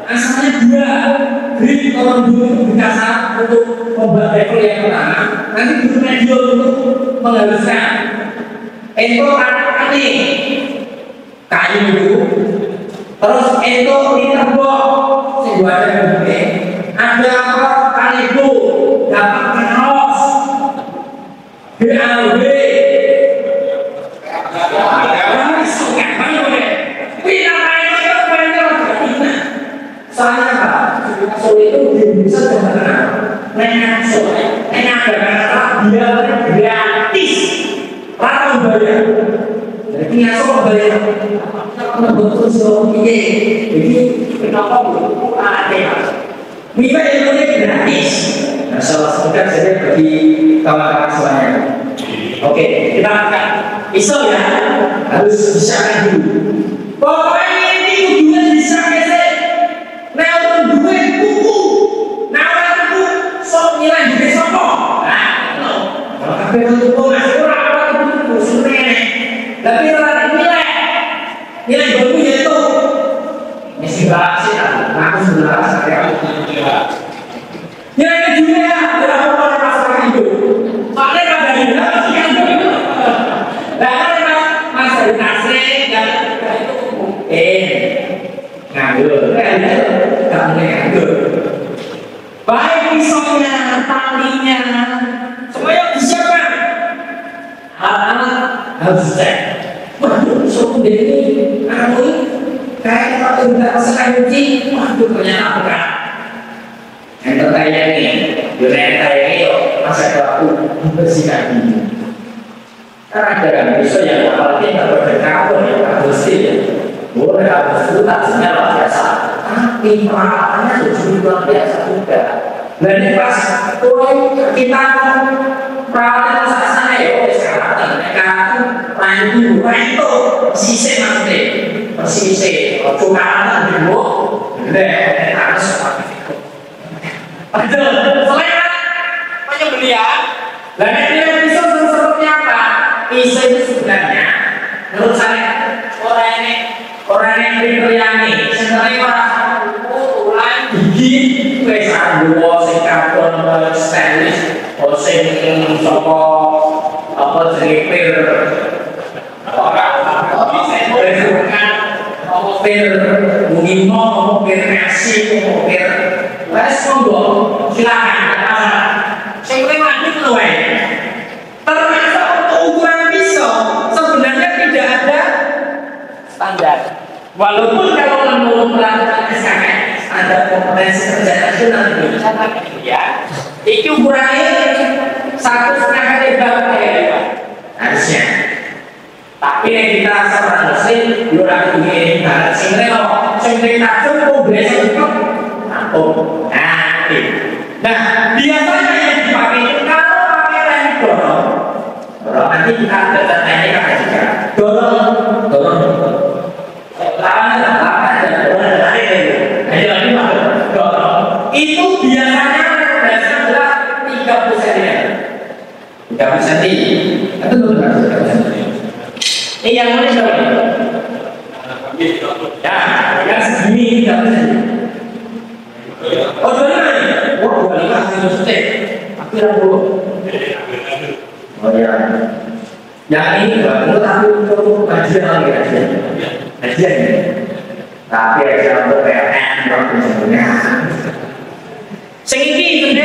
asalnya dua, grip orang dulu dikasar untuk membuat level yang pertama, nanti butuh media untuk menghaluskan. Itu ini kayu itu, terus itu diterbok, sebuah ada apa kalebo, dapat kaos, BAW, soalnya apa? Soal itu bisa dengan nenek dia gratis, rata bayar. Jadi ngasih bayar, kalau betul soal ini, jadi kenapa ada? Mika yang gratis. Nah, salah satu saja bagi kawan-kawan semuanya. Oke, kita akan pisau ya, harus disahkan dulu. Pokoknya ini kudunya disahkan saja. Nah, untuk duit buku, nalar buku, sok nilai juga sopo. Nah, kalau kafe untuk masih kurang apa buku sebenarnya. Tapi kalau nilai buku itu mesti bahas ya. Aku sudah saya nilai juga berapa orang masyarakat itu. Soalnya pada kita masih kan itu. Nah, kalau masa dikasih dan itu nganggur, nganggur. Baik pisaunya, talinya, semuanya disiapkan. Alat-alat harus dicek. Waduh, suku ini, kamu ini kayak kalau tidak pesan kunci, waduh ternyata bukan. Yang tertanya ini, masa waktu bersihkan ini. Karena ada pisau yang apalagi nggak berdekatan ya, harus ya. Boleh harus itu tadinya luar biasa, tapi peralatannya juga luar biasa juga. Dan ini pas kita peralatan sana ya, sekarang mereka lanjut itu sisir nanti, persisir, cukaran dulu, deh harus seperti itu. Aduh, selain penyembelihan, dan ini pisau seperti apa? Pisau itu sebenarnya menurut saya orang yang beriani, sebenarnya orang ulang gigi, kesan dua, sekarbon, stainless, sing sopo apa jelipir, pir mungimo, pir nasi, pir monggo, silakan. Sing lagi keluar. Termasuk untuk ukuran pisau sebenarnya tidak ada standar. Walaupun kalau menurut peraturan SKS ada kompetensi kerja nasional itu ya, itu ukurannya 1,5 kali lebar harusnya. Tapi yang kita seorang muslim, orang begini barat singkring tajam, biasa itu nampung. Nah, biasanya yang dipakai itu kalau pakai rem dorong, nanti kita ada tanya juga dorong. Itu biasanya dasar adalah 30 cm. 30 cm. Itu benar. Ini yang mana Ya, kan segini tidak bisa. Oh 25 nih, oh 25 harus stay. Aku yang dulu. Oh ya, yang ini menurut aku untuk kajian lagi kajian. Tapi aja untuk PLN sebenarnya. Sing iki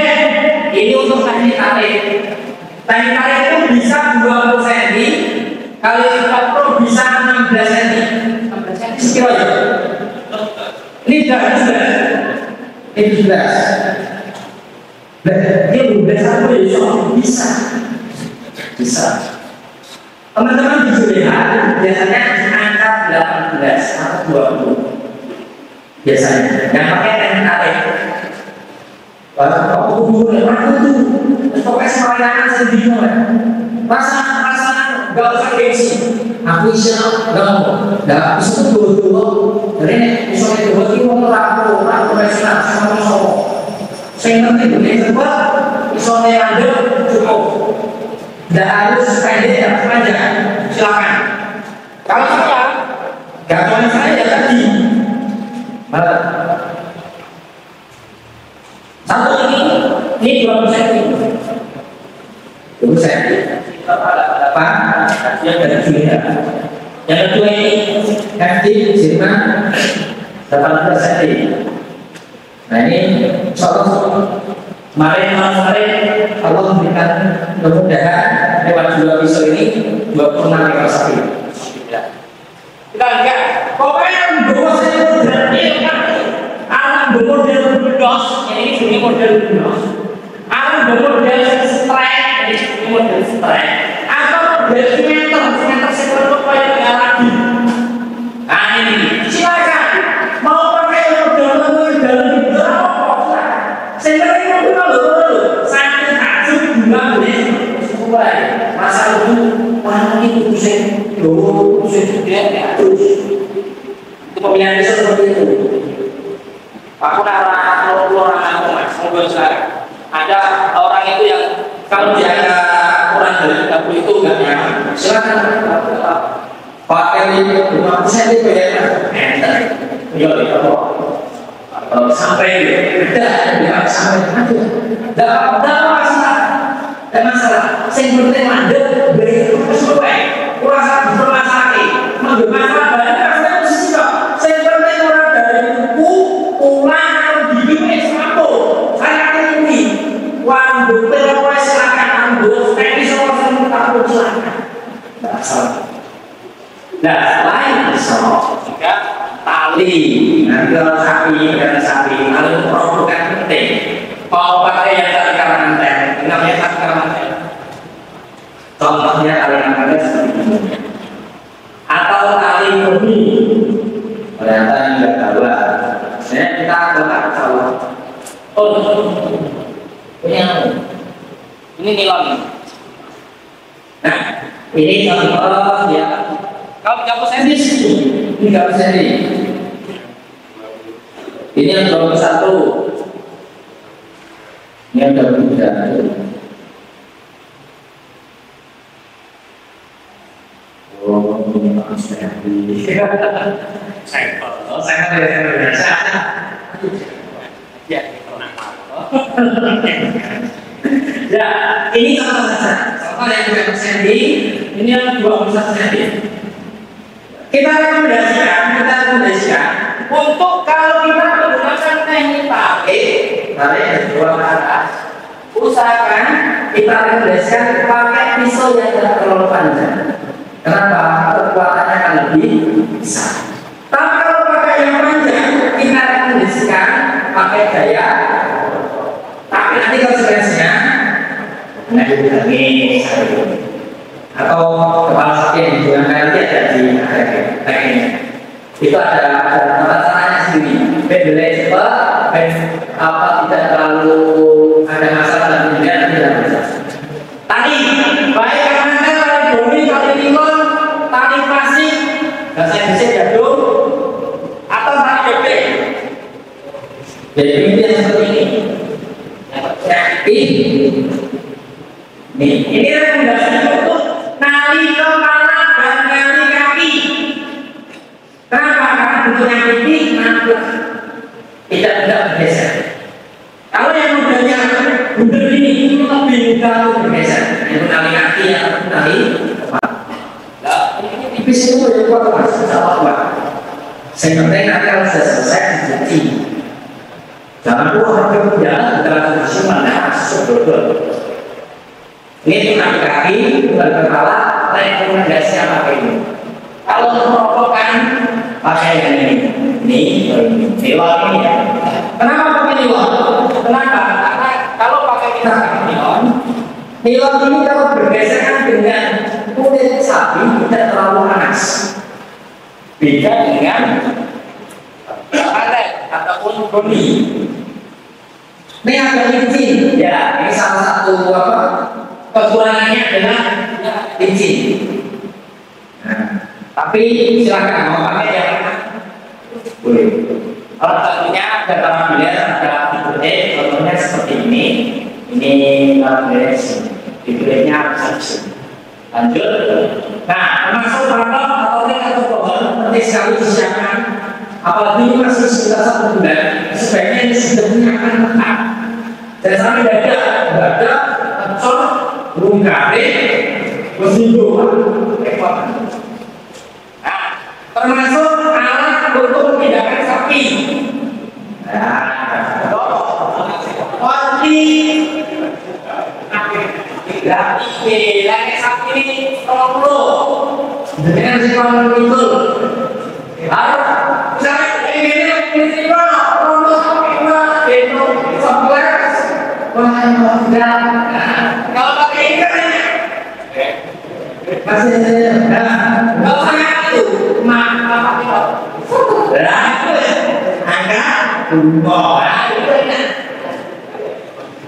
ini untuk teknik tarik. Teknik tarik itu bisa 20 cm. Kalau kita pro bisa 16 cm. 16 cm sekilo ya. Ini sudah ini 17. Dia 12 aku bisa. Bisa. Teman-teman di Julian biasanya diangkat 18 atau 20. Biasanya yang pakai teknik tarik. Kalau aku tuh pokoknya sembarangan sedih rasa nggak usah gengsi. Aku isya nggak bisa dua dari misalnya dua kilo aku resna sama sama. Saya ngerti ini sebab misalnya ada cukup. Tidak harus pendek atau panjang. Silakan. Kalau saya gatongan saya ya tadi. Satu ini 20 cm. 20 cm. Apa? Yang kedua. Yang kedua ini FT Sirma 18 cm. Nah ini contoh kemarin Allah memberikan kemudahan lewat dua pisau ini 26 ekor sapi. Kita lihat, pokoknya dua saya berarti alam model bulldogs, ini jenis model bulldogs. Alam model strike, ini jenis model strike. Atau model simeter seperti apa yang tidak lagi. Nah ini, silakan. Mau pakai model itu apa? Sebenarnya itu lalu sampai takjub bunga boleh mulai. Masa itu warna itu pusing, pusing dia terus. Itu pemilihan besar seperti itu. Aku orang aku mas, ngobrol sekarang. Ada orang itu yang kalau dia kurang dari 30 itu enggak nyaman. Silakan pakai 50% itu ya. Enter. Kalau sampai tidak sampai aja. Tidak masalah. Tidak masalah. Saya penting mandek beri sesuai. Kurasa bermasalah. Mandek masalah banyak. Saya penting orang dari buku pulang di satu. Saya akui uang bukti apa silakan ambil. Teknis orang takut silakan. Tidak masalah. Nah, lain pisau juga tali. Nanti kalau sapi lalu produk yang penting. Mau pakai yang tali karanten, namanya tali karanten. Contohnya tali karanten seperti ini. Atau tali bumi. Ternyata tidak tahu lah. Saya kita tidak tahu. Oh, ini nilon. Nah, ini contoh ya. Kalau 30 cm ini 30 cm. Ini yang 21. Ini yang 23. Oh, ini Pak Ustadi. Saya biasa. Ya, ya, ini contoh saja. Contoh yang 20 cm, ini yang 21 cm. Kita rekomendasikan untuk kalau kita menggunakan teknik tarik yang dua ke atas, usahakan kita rekomendasikan pakai pisau yang tidak terlalu panjang. Kenapa? Kekuatannya akan lebih besar. Tapi kalau pakai yang panjang, kita rekomendasikan pakai gaya. Tapi nanti konsekuensinya, ini atau kepala sapi yang digunakan nanti ada di teknik itu ada tata caranya sendiri. Bedanya cepat, apa tidak terlalu ada masalah dan kemudian tidak masalah. Tadi baik karena tali bumi, tali nilon, tali plastik, bahasa Indonesia jadul, atau tali bebek. Jadi ini yang seperti ini. Ini rekomendasi untuk nali kepala dan nali kaki. Kenapa? bentuknya pipi, tidak bergeser. Kalau yang modelnya bundar ini lebih mudah bergeser. Itu tali kaki atau tali kepala. Nah, ini tipis itu boleh kuat mas, sama kuat. Yang penting nanti kalau sudah selesai dicuci. Jangan lupa harga berjalan dalam posisi mana sebetulnya. Ini tali kaki, tali kepala, rekomendasinya pakai ini. Kalau untuk merokok kan pakai yang ini. Ini nilon ini ya. Kenapa pakai nilon? Kenapa? Karena kalau pakai kita nilon ini kalau bergeseran dengan kulit sapi tidak terlalu panas. Beda dengan karet ataupun boni. Ini agak licin, ya. Ini salah satu kekurangannya adalah licin. Nah, tapi silakan mau pakai yang mana? Boleh. Kalau tentunya data mobiler ada tipe E, contohnya seperti ini. Ini mobiler tipe-nya bisa. Lanjut. Nah, termasuk rambut atau ring atau pohon penting sekali disiapkan. Apalagi ini masih sekitar 1 bulan, sebaiknya ini sudah punya akan tetap. Dan sampai dada, kecor, burung garing, bersimbol, ekor. Nah, termasuk alat untuk memindahkan sapi. Nah, kunci. Lagi sapi ini tolong dengan si kawan itu. Harus misalnya ini kalau itu sebelas, kalau pakai ini masih kalau saya itu apa itu? Angka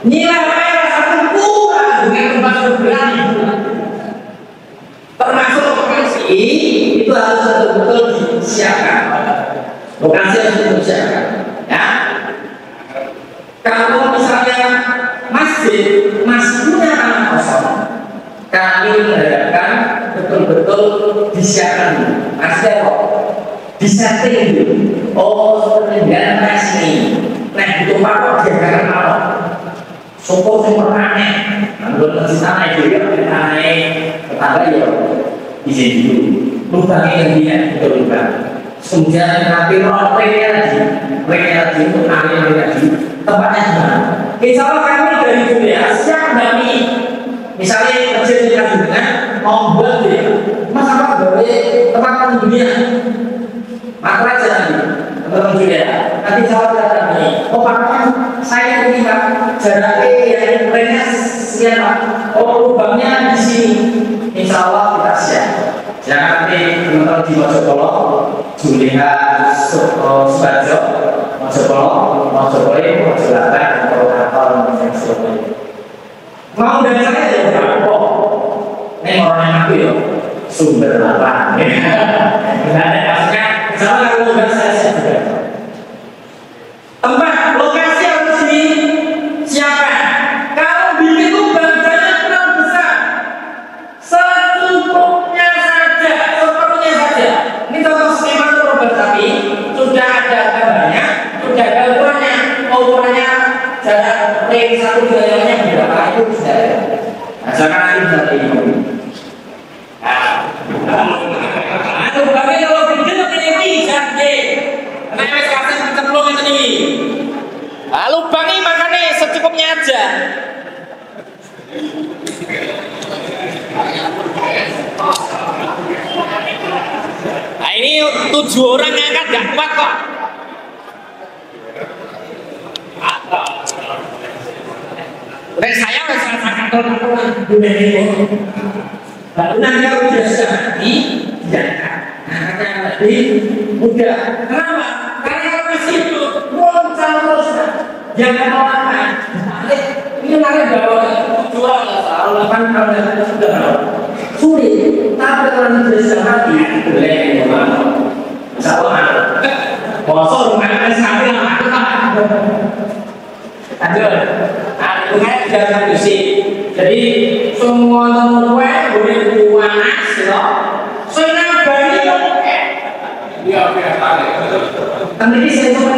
nilai satu kurang dengan termasuk berani, termasuk lokasi itu harus betul-betul disiapkan. Lokasi harus disiapkan, ya. Kalau misalnya masih punya tanah kosong, kami mengharapkan betul-betul disiapkan dulu. Masih kok disetting dulu. Oh, dengan tes ini, nah itu apa? Jangan apa? Sopor sumber aneh, menurut si tanah itu ya, naik tetangga ya, izin dulu. Lubangnya yang dia betul lubang. Kemudian nanti ringnya lagi untuk narik lagi. Tempatnya di mana? Insya Allah kami dari dunia siap mendampingi. Misalnya kerja di kandungan mau buat dia, mas apa boleh tempat dunia? Maka jangan teman dunia. Nanti jawab datang nih. Oh pakaian saya ini pak jaraknya yang ringnya sekian pak. Oh lubangnya di sini. Insya Allah kita siap. Jangan nanti teman-teman di Mojopolo, Juliha, Subajo, Mojopolo, Mojolatan, atau mau dari saya ya berapa? Ini orang yang aku ya sumber apa? Tidak ada maksudnya. Misalnya kalau udah saya juga. Tempat lokasi harus disiapkan. Kalau bikin lubang jangan terlalu besar. Secukupnya saja, seperlunya saja. Ini contoh skema program sapi sudah ada gambarnya, sudah ada ukurannya. Ukurannya jarak ring satu jalannya berapa itu sudah ada. Nah, sekarang ini bisa ini. Lubangnya kalau gede ini bisa deh. Karena wes kasih kecelung itu nih. Lubangnya makanya secukupnya aja. Nah ini 7 orang ngangkat gak kuat kok. Udah saya wes rasa kantor-kantoran udah ini. Lalu nanti kalau sudah mati, jangan. Nah, lebih mudah. Kenapa? Karena masih itu loncat terus. Jangan makan. Ini nanti bawa jual lah. Kalau sudah sulit. Tapi kalau sudah mati, boleh ngomong. Sama. Bosor makan sekali lah. Aduh. Nah, jangan bersih. Jadi semua teman gue boleh panas, loh. Senang bani oke. Kan ini saya cuma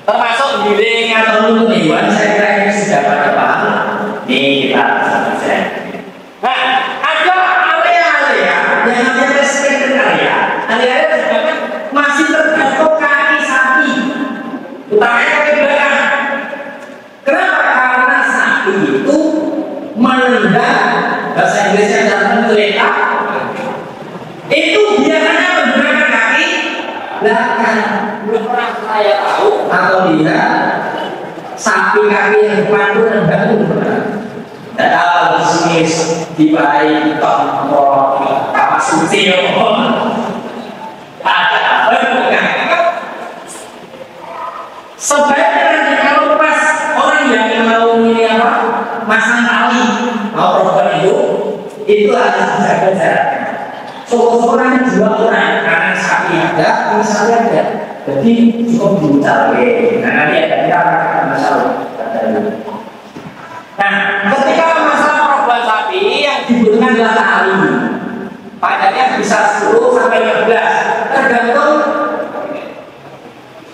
termasuk giling atau hewan saya kira ini sudah pada paham. Ini kita selesai. Nah, ada area-area yang namanya restricted area. Area tersebut masih tergantung kaki sapi, utamanya kaki belakang. Kenapa? Karena sapi itu menendang, bahasa Inggrisnya adalah menggeletak. Itu biasanya menggunakan kaki belakang. Belum pernah saya tahu atau lihat sapi kaki yang depan itu nendang itu benar. Tidak tahu bisnis di balik tombol apa suci ada sebaiknya nanti kalau pas orang yang mau ini apa masang tali mau program itu harus dijaga jaraknya. Seorang dua orang karena sapi ada, misalnya ada, jadi cukup diutar. Nah nanti ada kita masalah. Nah, ketika masalah program sapi yang dibutuhkan adalah tali, panjangnya bisa 10 sampai 15, tergantung.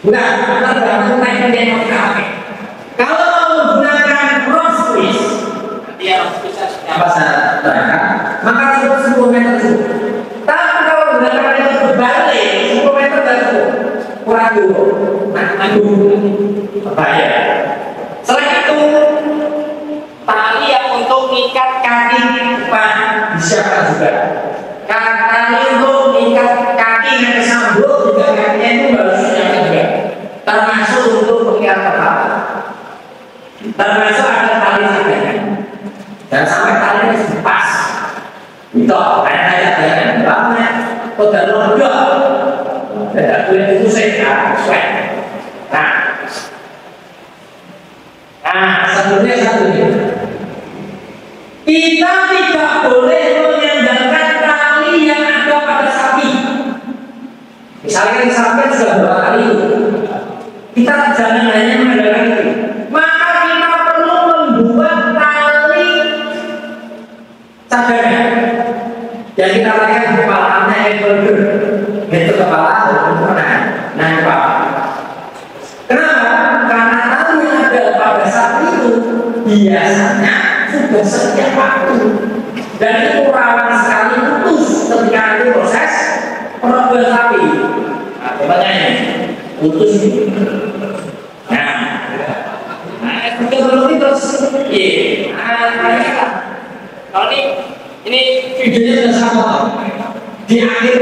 Bukan, tergantung naiknya yang pakai. Kalau mau menggunakan cross twist, nanti yang bisa apa saya terangkan, maka cukup 10 meter cukup. Tapi kalau menggunakan meter berbalik, 10 meter tidak cukup, kurang dulu. Nah, bahaya. Selain itu, tali yang untuk ikat kaki depan disiapkan juga. Tali untuk ikat kaki yang kesambung juga kakinya itu harus disiapkan juga. Termasuk untuk mengikat kepala. Termasuk ada tali saganya. Dan sampai talinya pas. Itu kayak berapa? Udah lodok. Tidak boleh pusing ya, sesuai. Nah, satunya kita tidak boleh mengandalkan tali yang ada pada sapi. Misalnya sapi sudah 2 kali, kita jangan hanya mengandalkan itu. Maka kita perlu membuat tali cadangan. Yang kita lakukan kepalanya ember, itu kepala nah kenapa? Karena tali yang ada pada sapi itu biasanya sudah setiap waktu dan itu rawan sekali putus ketika nanti proses perobohan sapi. Nah, coba tanya putus ini. Nah, betul terus, kalau ini videonya sudah sama di akhir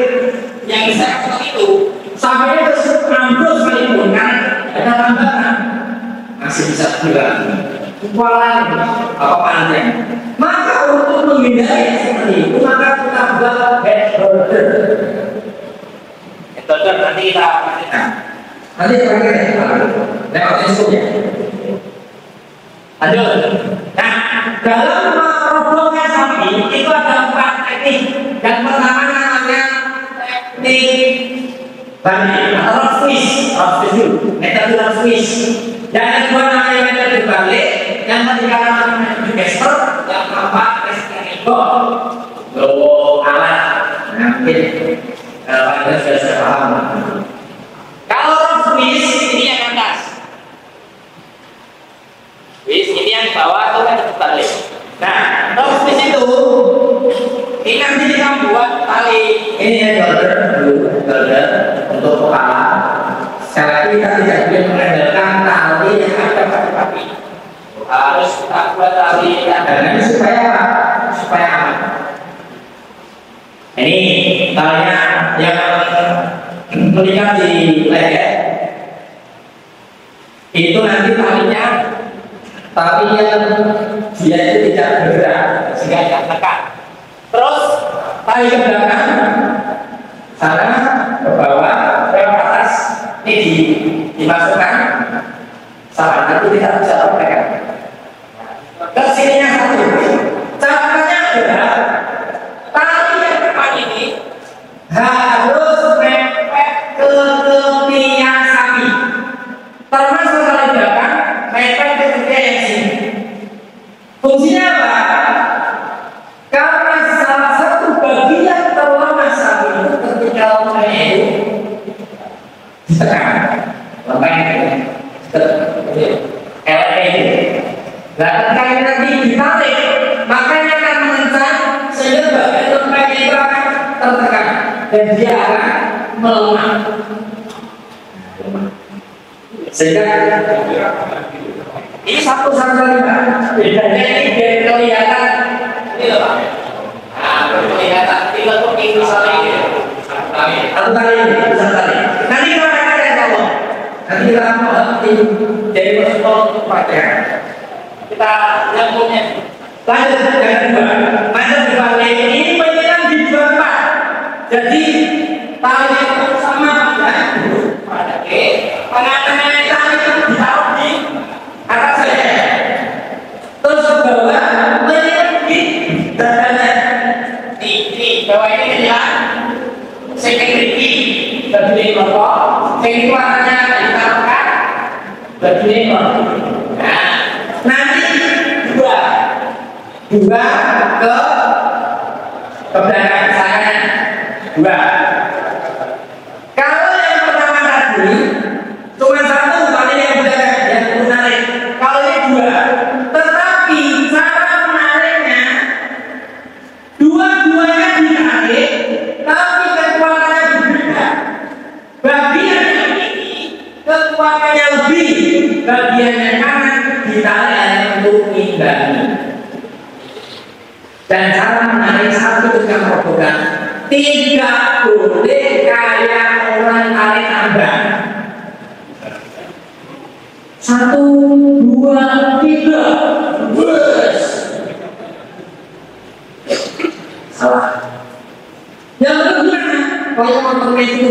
yang saya foto itu sampai terus ambruk sekalipun kan ada tambahan masih bisa bilang kualan apa panjang. Maka untuk menghindari seperti itu maka kita buat head holder. Head holder nanti kita pastikan. Nanti pakai lewat Facebook ya. Lanjut. Nah, dalam merobohkan sapi itu ada 4 teknik. Yang pertama namanya teknik balik atau twist dulu. Metode twist. Yang kedua namanya metode balik. Yang ketiga namanya metode gesper. Yang keempat ekstraktor. Alat. Nah, mungkin Anda sudah paham. Kalau twist ini yang atas. Twist ini yang bawah itu kan terbalik. Nah, twist itu ini nanti kita buat tali. Ini ya holder untuk kepala. Sekali lagi kita tidak boleh mengandalkan tali yang ada pada kaki. Harus kita buat tali cadangan supaya apa? Supaya aman. Ini talinya yang mengikat di leher. Itu nanti talinya dia itu tidak bergerak sehingga tidak tekan. Terus tali ke belakang sana ke bawah ke atas ini dimasukkan sama nanti tidak bisa terpegang. Ke sininya satu. Caranya adalah tali yang depan ini harus mepet ke ketiak sapi. Termasuk tali belakang mepet ke ketiak yang sini. Fungsinya apa? Karena salah satu bagian terlemah sapi itu ketika lempengnya itu ditekan, lempengnya itu. Nah, ketika nanti ditarik, makanya akan mengencang sehingga bagian lempengnya itu akan tertekan dan dia akan melemah. Sehingga ini satu sama lima. Bedanya ini biar kelihatan ini loh Pak. Nah, kelihatan kita tuh misalnya ini. Satu kali ini, satu kali. Nanti kita akan Allah. Nanti kita akan dari Rasulullah untuk pakai. Kita nyambungnya. Lanjut yang kedua. Lanjut dibalik ini penyiram di dua tempat. Jadi tali itu sama ya. Pada pengatangan tali itu ditaruh di atas saya. Terus ke bawah menyiram di dadanya. Di bawah ini ya. Sekreti bagi rokok, ini warnanya ditaruhkan bagi rokok. Nah, nanti dua ke belakang saya. Dua. Kalau yang pertama tadi cuma satu, tadi yang belakang yang menarik. Kalau ini dua, tetapi cara menariknya dua-duanya ditarik, tapi kekuatannya berbeda. Bagian yang ini kekuatannya lebih, bagian yang kanan ditarik untuk imbangi. Dan cara menarik satu dengan program tidak boleh kayak orang tarik tambang. 1, 2, 3, bus. Salah. Yang kedua, kalau motornya itu,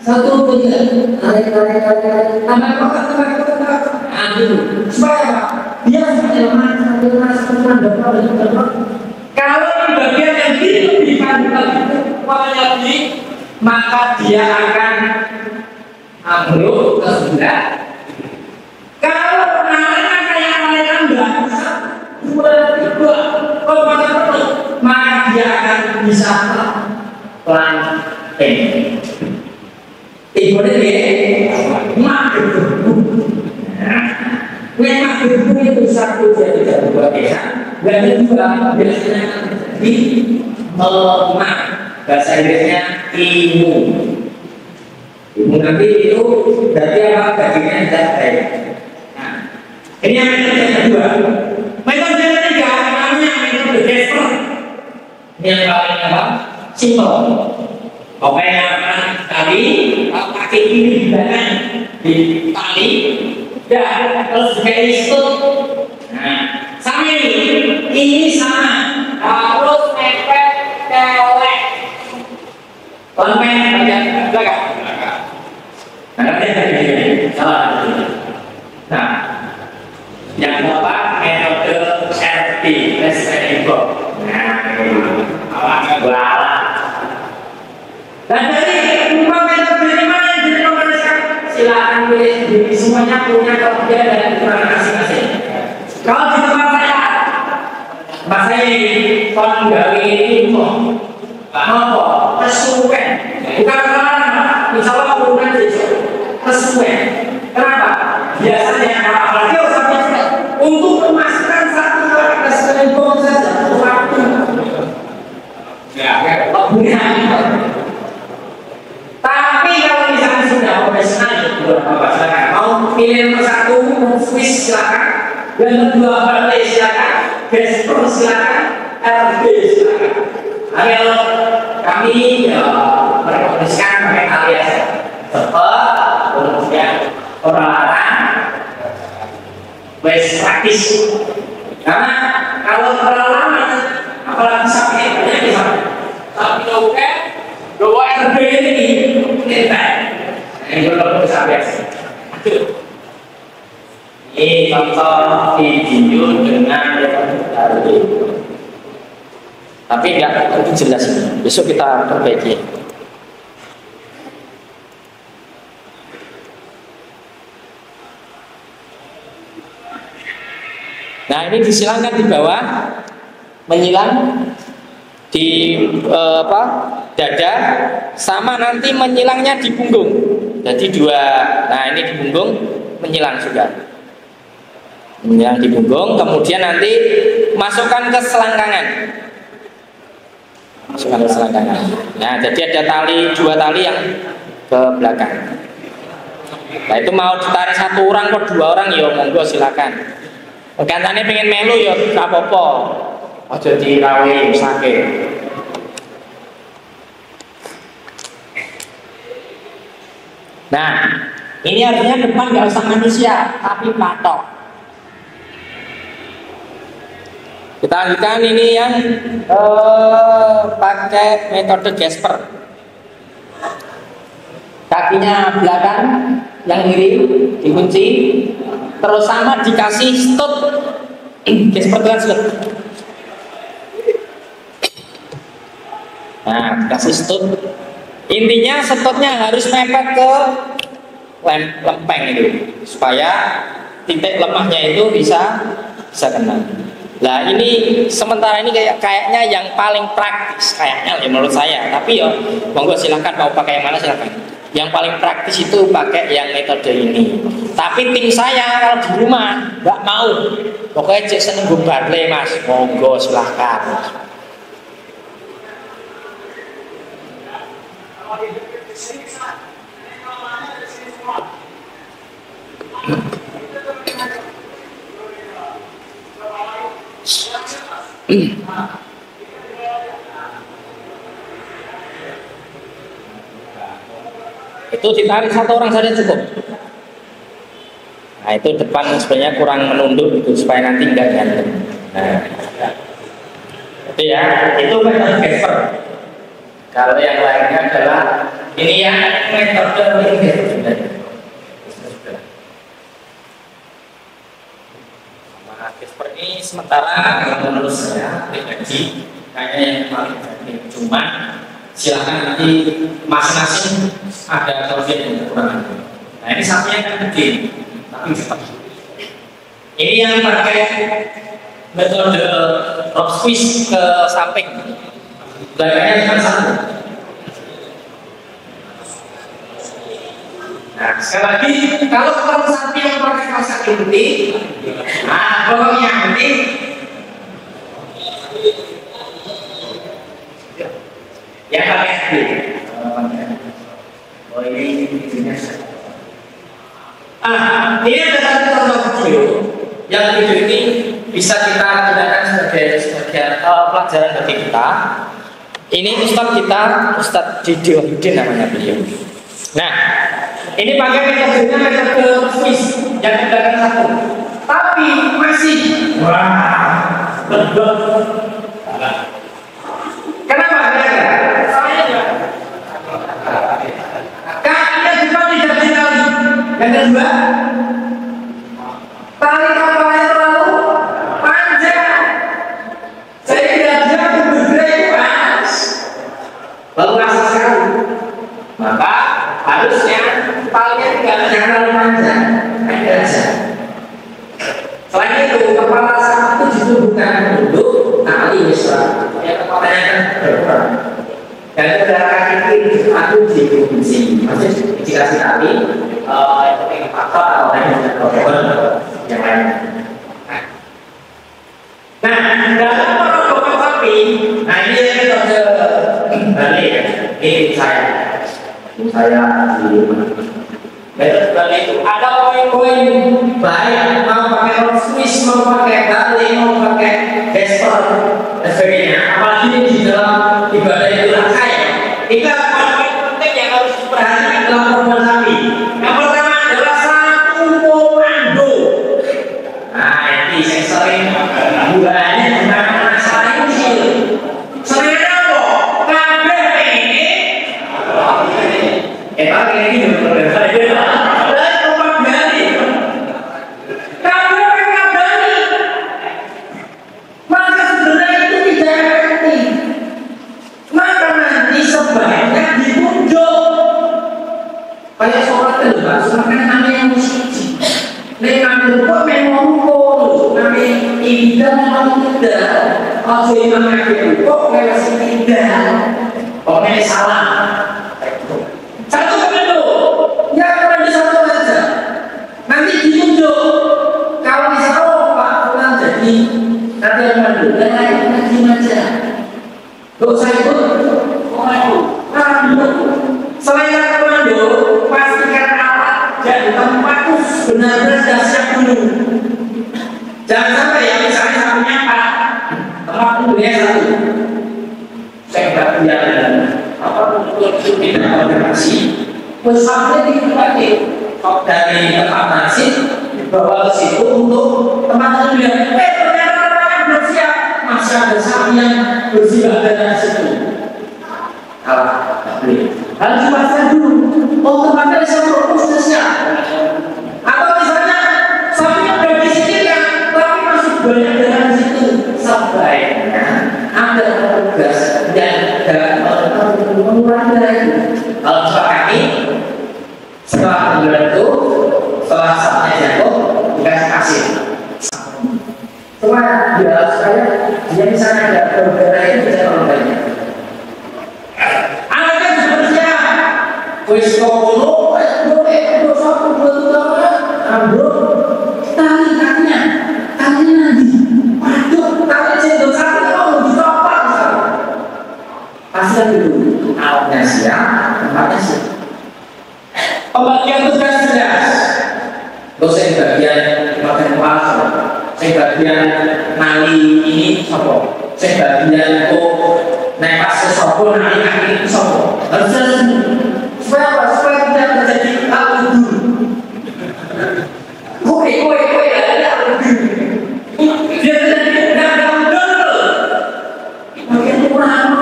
satu tiga, tarik, tambah ambil, supaya dia sampai lemah. Kalau di bagian yang dilebihkan kualitasnya lebih, maka dia akan ambruk ke sebelah. Kalau nariknya kayak tarik tambang, 2, 3, maka dia akan bisa pelan-pelan. Ibu ini mak memang itu satu jadi dua desa. Dan kedua biasanya di melemah, bahasa Inggrisnya imun. Nanti itu dari apa bagiannya tidak baik. Nah, ini yang metode yang kedua. Metode yang ketiga namanya metode Gesper. Ini yang paling apa? Simpel. Oke, yang tali, kaki kiri di belakang di tali, dan terus garis itu. Nah, sama ini sama, harus mepet kelek, lempeng bagian belakang. Nah, ini salah. Nah, yang keempat metode RT, restrictive. Nah, awal. Dan dari empat metode ini mana yang direkomendasikan? Silakan pilih sendiri, semuanya punya kelebihan dan kekurangan masing-masing. Kalau di tempat saya ini penggawe ini apa? Kesuwen. Bukan karena misalnya urunan besok kesuwen. Kenapa? Biasanya apalagi sampai untuk memasukkan satu orang kesuwen bom saja waktu. Ya, punya. Tapi kalau misalnya sudah profesional, silakan. Mau pilih nomor 1, mau Swiss silakan. Yang kedua partai silakan, Gesper silakan, RB silakan. Ayo kami merekomendasikan pakai alias cepat, kemudian peralatan, wes praktis. Karena kalau peralatan, apalagi sampai banyak bisa. Tapi oke. Bahwa RB ini entek. Ini belum bisa biasa. Ini contoh video dengan RB. Tapi enggak tentu jelas ini. Besok kita perbaiki. Nah ini disilangkan di bawah, menyilang di dada, sama nanti menyilangnya di punggung. Jadi dua. Nah ini di punggung menyilang juga. Menyilang di punggung, kemudian nanti masukkan ke selangkangan. Masukkan ke selangkangan. Nah jadi ada tali, dua tali yang ke belakang. Nah itu mau ditarik satu orang atau dua orang ya monggo silakan. Gantane pengen melu ya gak apa-apa. Aja dirawe sakit. Nah, ini artinya depan gak usah manusia, tapi patok. Kita lanjutkan ini yang pakai metode Gasper. Kakinya belakang, yang kiri dikunci, terus sama dikasih stud. Gasper kan stud. Nah, dikasih stud. Intinya stutnya harus mepet ke lempeng itu, supaya titik lemahnya itu bisa kena. Nah ini sementara ini kayaknya yang paling praktis kayaknya ya menurut saya. Tapi ya monggo silahkan mau pakai yang mana silahkan. Yang paling praktis itu pakai yang metode ini. Tapi tim saya kalau di rumah nggak mau, pokoknya cek seneng Barley mas, monggo silahkan. Itu ditarik satu orang saja cukup. Nah itu depan sebenarnya kurang menunduk itu supaya nanti nggak ganteng. Nah, itu ya, itu metode Gasper. Kalau yang lainnya adalah ini ya metode ini. Gasper ini sementara menurut saya pribadi kayaknya yang paling penting. Cuma silakan nanti masing-masing ada kelebihan dan kekurangan. Nah ini satunya kan gede, tapi cepat. Ini yang pakai metode rock squeeze ke samping. Belakangnya cuma satu. Nah sekali lagi, kalau sapi yang pakai kaos kaki putih, nah bolongnya putih. Yang pakai hati. Oh ini ini ada satu contoh video. Yang video ini bisa kita gunakan sebagai pelajaran bagi kita. Ini Ustadz Didi Wahyudin namanya beliau. Nah, ini pakai metode Swiss yang digunakan satu, tapi masih kenapa? Kakinya depan tidak ditali. Yang kedua, tali kapalnya terlalu panjang, sehingga dia berdrepas leluasa sekali. Maka harusnya talinya jangan terlalu panjang, pendek saja. Selain itu, kepala sapi itu justru bukan untuk tali misal, ya kepalanya kan berkurang. Dan pada kaki kiri aku dikunci, maksudnya dikasih tali, itu faktor atau yang lain. Nah, dalam merogokan sapi, nah ini yang kita balik, ini saya di metode balik itu ada poin-poin baik, mau pakai rock squeeze, mau pakai balik, mau pakai Gasper dan sebagainya. Apalagi di dalam ibadah itu kaya. Tiga poin penting yang harus diperhatikan dalam perogokan sapi. Yang pertama adalah satu komando. Nah ini saya sering bulannya tentang masalah ini. Sering apa? Kabeh ini. Pakai ini benar-benar saya. Kayak sholat itu kan namanya musik. Nek ngambil kok memang ngumpul, namanya tidak memang tidak. Kalau imam akhir kok masih tidak. Pokoknya salah. Satu komando, ya komando satu aja. Nanti ditunjuk. Kalau misalnya Pak Fulan jadi nanti yang komando, yang lain nanti aja. Gak usah ikut komando. Selain komando, pastikan alat dan tempat benar-benar sudah siap dulu. Jangan sampai ya misalnya sapinya Pak, tempat dunia satu. Saya bagian untuk tidak koordinasi, pesawatnya dipakai dari tempat nasi dibawa ke situ untuk tempat dunia. Ternyata tempatnya belum siap, masih ada sapi yang bersih dari situ. Harus dipastikan dulu. Oh tempatnya bisa berprosesnya. Atau misalnya sapinya udah disisihkan, tapi masih banyak dari situ. Sebaiknya ada petugas yang mengurangi dari itu. Kalau kami setelah bulan itu, setelah saatnya jatuh, dikasih kasih. Cuma dia supaya dia misalnya ada berbeda itu bisa berbeda. Anaknya sebenarnya wis kono, boleh satu betul ambil tali-talinya nanti waduh tali cendol satu mau dicopot pastikan dulu alatnya siap, tempatnya siap. Pembagian tugas jelas. Dosen bagian bagian kelas, saya bagian nali ini sopo, saya bagian untuk nepas sesopo nali kaki sopo. Harus jelas supaya tidak terjadi aludur. Kowe ada aludur. Dia terjadi aludur. Bagian kurang.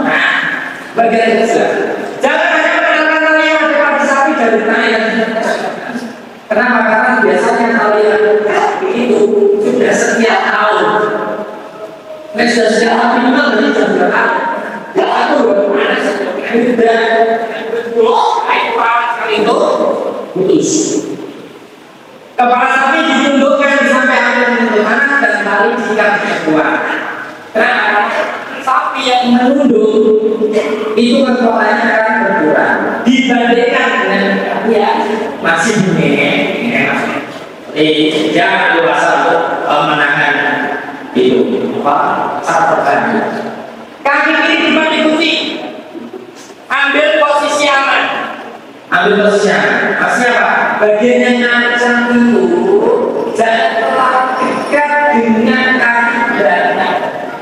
Nah, bagian jelas. Jangan hanya menggunakan tali yang ada pada sapi dari tali yang kenapa? Karena biasanya tali yang itu sudah setiap tahun. Nah, sudah setiap tahun minimal dari jam berapa? Ya aku ada sudah kali itu putus. Kepala sapi ditundukkan sampai akhir menentukan dan tali diikat keluar. Kenapa? Sapi yang menunduk itu kekuatannya akan berkurang dibandingkan dengan dia masih menengah. Jangan dewasa untuk menahan itu saat pertandingan. Kaki kiri cuma diikuti, ambil posisi aman. Maksudnya apa? Bagian yang ancam itu jangan terlalu dekat dengan kaki belakang.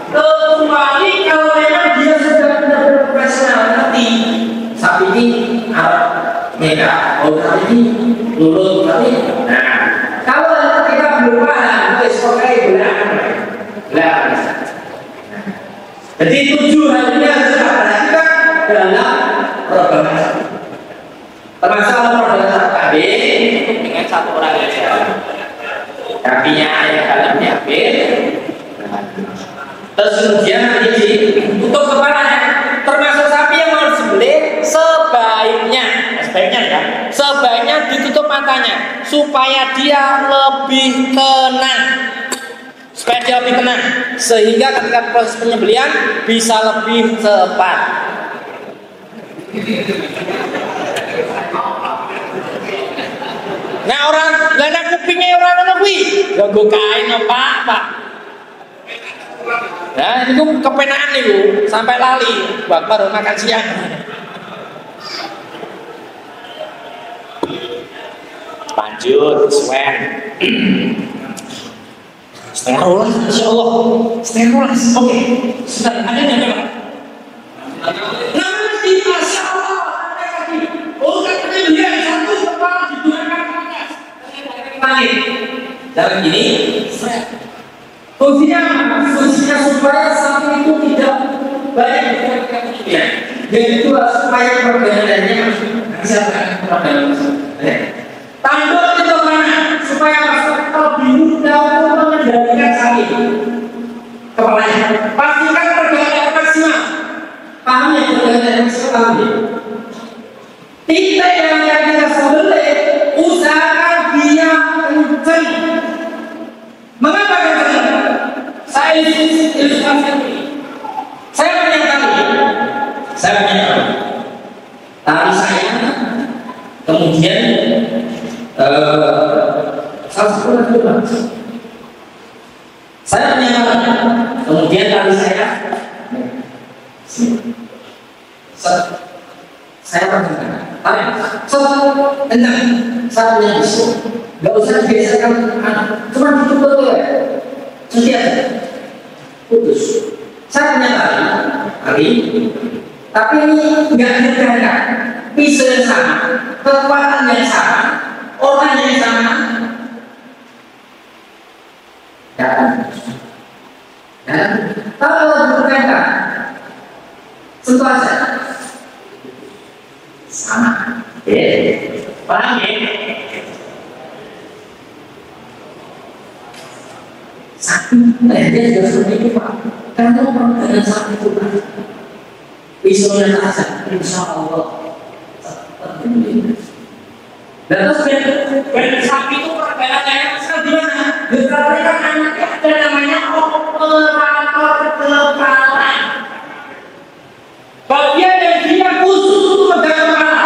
Kecuali kalau memang dia sudah benar-benar profesional ngerti sapi ini mereka, sapi ini lurus tapi. Nah, kalau kita belum paham, wes pakai belakang. Jadi 7 hal ini harus kita perhatikan dalam program sapi. Termasuk program sapi tadi dengan satu orang saja. Kakinya ayah dalamnya ambil. Terus kemudian tutup kepalanya. Termasuk sapi yang mau disembelih sebaiknya ditutup matanya supaya dia lebih tenang. Sehingga ketika proses penyembelihan bisa lebih cepat. Nah orang lana kupingnya orang ngono kuwi, nggo kain Pak. Nah, itu kepenaan itu sampai lali baru makan siang. Lanjut, Swen. Setengah ulas, Insya Allah. Setengah ulas, oke. Sudah ada yang memang. Nanti Masya Allah ada lagi. Oh, katanya dia satu kepala digunakan ke atas. Dalam ini, fungsinya supaya sapi itu tidak banyak bergerak kemudian. Jadi itulah supaya perbedaannya bisa bergerak. Tanduk itu mana? Supaya peserta lebih mudah untuk mengendalikan sapi kepalanya. Pastikan pergerakan maksimal. Paham ya pergerakan maksimal? Titik yang kita sembelih, usahakan dia kencang. Mengapa kencang? ilustrasi ini. Saya punya tali. Tali saya, kemudian salah satu lagi Pak. Saya punya tali, kemudian tali saya, saya perhatikan, tendang, saya punya pisau, nggak usah digeserkan, cuma ditutup ya, sudah aja, putus. Saya punya tali, tapi ini nggak digerakkan, pisau yang sama, kekuatan yang sama, orang yang sama, dan kalau digerakkan, tentu aja sama. Paham ya? Sakti, dia juga seperti itu Pak. Karena orang dengan sakti itu Pak, pisaunya tajam, insya Allah. Dan terus sakti itu perbedaannya sekarang di mana? Mereka anaknya ada namanya operator kepala. Bagian yang dia khusus untuk megang kepala.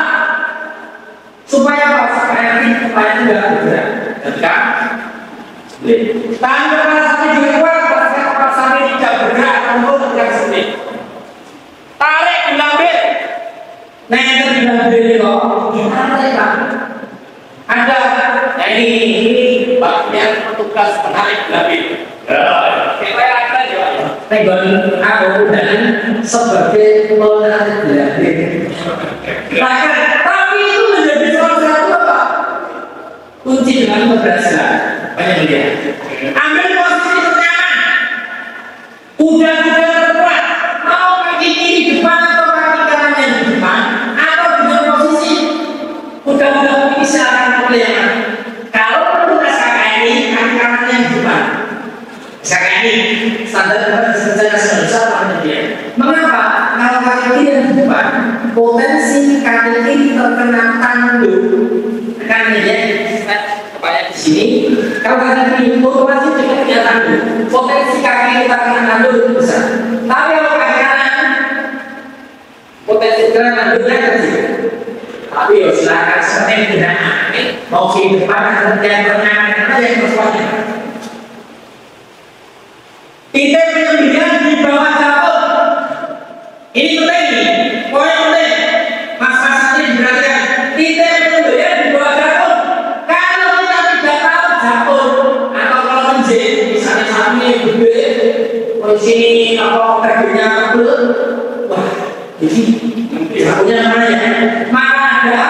Supaya apa? Supaya kepala itu tidak bergerak. Ketika tangan kepala sampai juga kuat, kepala sampai tidak bergerak, untuk bergerak sendiri. Tarik, diambil. Nah yang diambil ini kok, ditarik Pak. Ada, nah ini bagian petugas penarik diambil. Kita ada juga. Tegon aku dan sebagai penarik diambil. Tapi itu menjadi salah satu apa? Kunci dengan keberhasilan. Banyak dia. Ambil posisi ternyaman. Udah terkuat. Mau kaki kiri depan atau kaki kanan yang di depan, atau dengan posisi udah ini silakan pilih yang mana. Kalau petugas KKNI kaki kanan yang di depan. KKNI standar secara sebesar apa dia? Mengapa? Kalau kaki kiri yang di depan, potensi kaki kiri terkena tanduk, kan ya, kepala di sini. Kalau kaki kiri otomatis juga tidak tanduk, potensi kaki kiri terkena tanduk besar. Tapi kalau kaki kanan, potensi terkena tanduknya kecil. Tapi ya silakan seperti tidak mau di depan dan pernah yang bersuara. Kita penyembelihan di bawah dapur. Ini penting nih, poin penting. Mas-mas ini berarti kita penyembelihan di bawah dapur. Kalau kita tidak tahu dapur atau kalau menjadi misalnya sapinya gede, di sini apa dagingnya tebel, wah, jadi sapinya mana ya? Maka ada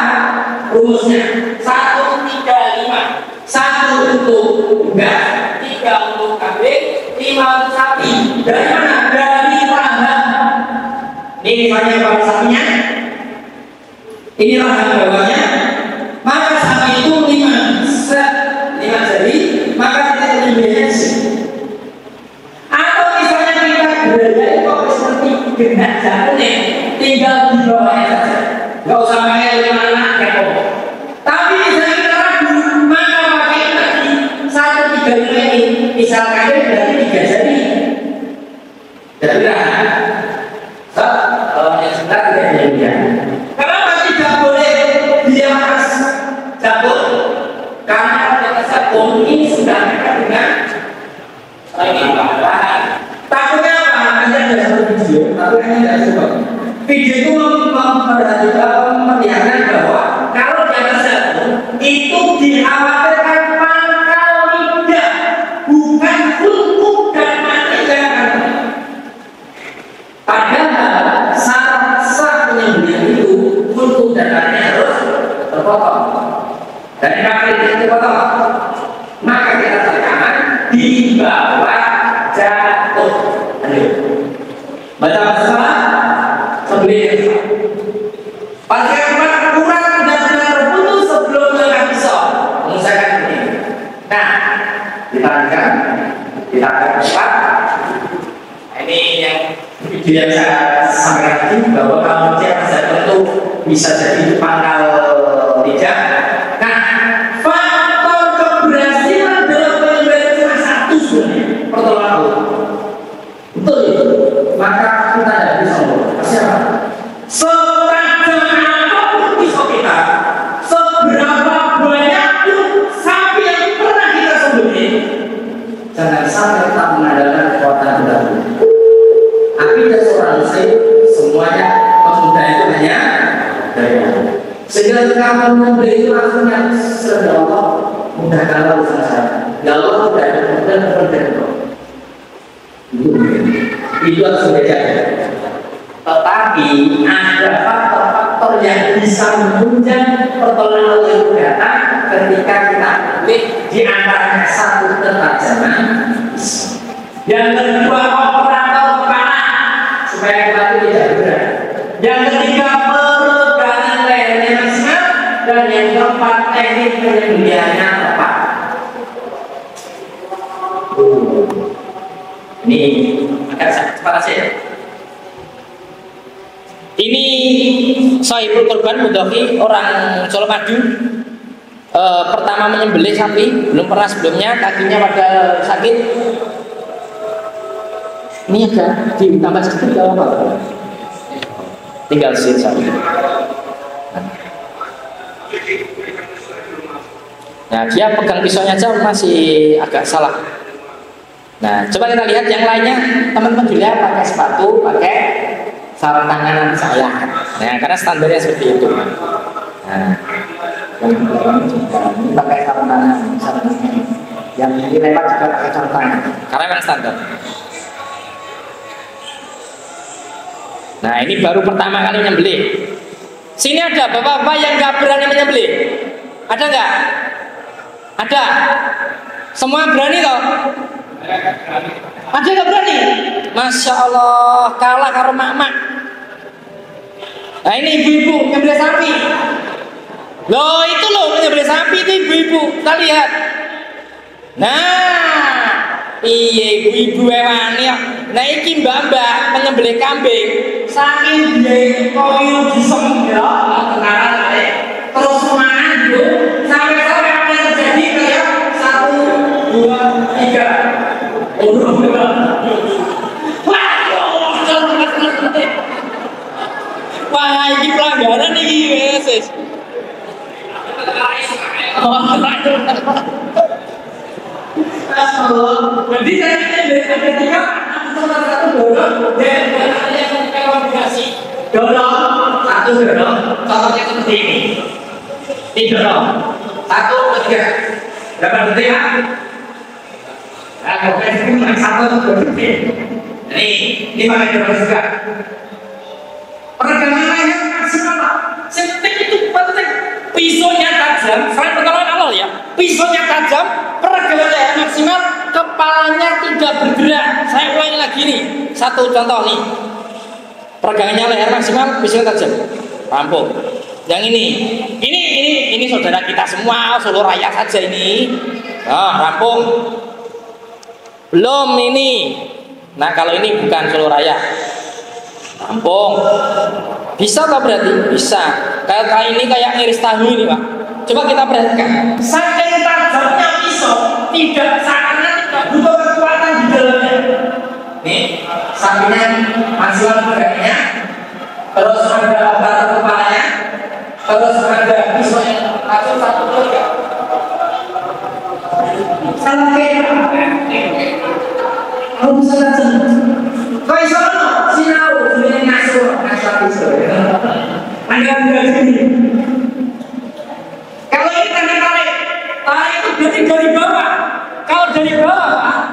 rumusnya 1, 3, 5. 1 untuk unggas, 3 untuk kambing, 5 untuk sapi. Dari mana? Dari rahang. Ini misalnya bawah sapinya, ini rahang bawahnya. Maka sapi itu 5 jari, maka kita penyembelihannya di sini. Atau misalnya kita berbeda kok seperti gendak jatuhnya, tinggal di bawahnya saja. Gak usah pakai 5 anak kepok. Tapi misalnya kita ragu, maka pakai tadi 1, 3, 5 ini. Misalkan berarti 3 jari. Jadi kalau yang sebelah tidak dijadikan. Kenapa tidak boleh dia atas dapur? Karena di atas dapur ini sudah dekat dengan bahan. Takutnya apa? Anda ada satu video, tapi Anda tidak suka. Video itu memperlihatkan bahwa kalau di atas dapur itu dikhawatirkan pangkal lidah, bukan untuk dan mati jangan. Padahal sah penyembelihan itu untuk darahnya harus terpotong. Dan kalau tidak terpotong, maka kita tekankan di bawah jatuh. Baca masalah sembelih. Pasien kurang benar-benar terputus sebelum mengangkat pisau. Mengusahakan begini. Nah, ditarik cepat. Ini yang video yang saya sampaikan tadi bahwa kalau dia itu bisa jadi pangkal lidah. Nah, faktor keberhasilan dalam penyembelihan cuma 1 sebenarnya, pertolongan. ketika membeli itu langsung yang ya Allah mudahkanlah usaha saya. Ya Allah tidak ada kemudian itu harus berbeda. Tetapi ada faktor-faktor yang bisa menunjang pertolongan Allah itu datang ketika kita pilih di antaranya satu ketajaman, yang kedua operator panah supaya kita tidak bergerak, yang ketiga peregangan lehernya maksimal, dan yang keempat teknik penyembelihannya tepat. Ini agak cepat saja. Ini Sahibul Korban Mudafi orang Colomadu, pertama menyembelih sapi, belum pernah sebelumnya, kakinya pada sakit. Ini agak ditambah sedikit kalau apa? Tinggal sit sapi. Nah, dia pegang pisaunya aja masih agak salah. Nah, coba kita lihat yang lainnya, teman-teman juga pakai sepatu, pakai sarung tangan nanti saya. Nah, karena standarnya seperti itu. Nah, ini pakai sarung tangan, yang ini lewat juga pakai sarung tangan, karena memang standar. Nah, ini baru pertama kali menyembelih. Sini ada bapak-bapak yang nggak berani menyembelih. Ada nggak? Ada. Semua berani toh? Ada nggak berani? Masya Allah, kalah karo mak-mak. Nah, ini ibu-ibu menyembelih sapi. Loh, itu loh menyembelih sapi itu ibu-ibu. Kita lihat. Nah, iya ibu-ibu wewani ya. Nah, iki mbak-mbak menyembelih kambing. Saking dia koyo disembelih kenaran terus semangat itu sampai apa yang terjadi kayak 1, 2, 3. Wah, ini pelanggaran nih guys. Jadi saya ketika satu dorong dan dorong satu dorong, contohnya seperti ini. Ini dorong 1, 3. Berapa detik ya? Nah, ini satu detik. Ini pakai dorong juga. Peregangan leher maksimal Pak. Sentik itu penting. Pisaunya tajam, selain pertolongan Allah ya. Pisaunya tajam, peregangan leher maksimal, kepalanya tidak bergerak. Saya ulangi lagi nih. Satu contoh nih. Peregangannya leher maksimal, pisaunya tajam. Rampung. Yang ini saudara kita semua, Solo Raya saja ini. Nah, rampung. Belum ini. Nah, kalau ini bukan Solo Raya. Rampung. Bisa tak berarti? Bisa. Kayak kali ini kayak ngiris tahu ini Pak. Coba kita perhatikan. Saking tajamnya pisau, tidak butuh kekuatan di dalamnya. Nih, sampingnya maksimal pegangannya, terus ada obat kepalanya, terus ada pisau yang langsung 1, 2, 3. Salah kayak kamu bisa langsung. Kau iso no, sinau, sebenarnya ngasuh pisau. Anda tidak sini. Kalau ini tanda tarik itu berarti dari bawah. Kalau dari bawah,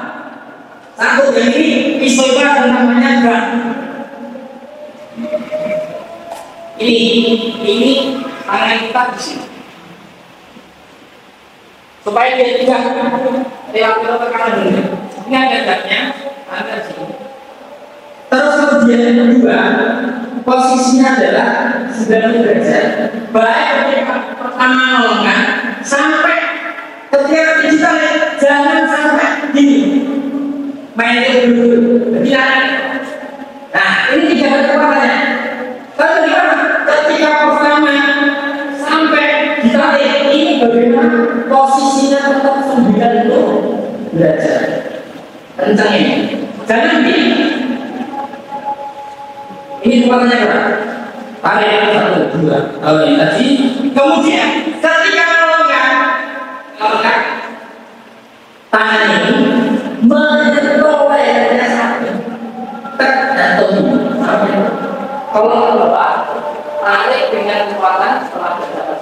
satu ini pisau itu ada namanya berat. Ini tangan kita di sini. Supaya dia tidak lewat tekanan dulu. Ini ada beratnya, ada di sini. Terus kemudian yang kedua, posisinya adalah 90 derajat. Baik ketika pertama nolongkan sampai ketika kita jangan sampai gini. Main dulu. Nah, ini tidak ada kekuatannya. Tapi ketika pertama sampai ditarik, ini bagaimana posisinya tetap 90 derajat. Kencang ini. Jangan gini. Ini kekuatannya berapa? Tarik 1, 2. Kalau ini tadi, kemudian ketika melonggar, tangan ini menyentuh lehernya sapi, tek dan tunggu sampai. Kalau melompat, tarik dengan kekuatan setelah berjalan.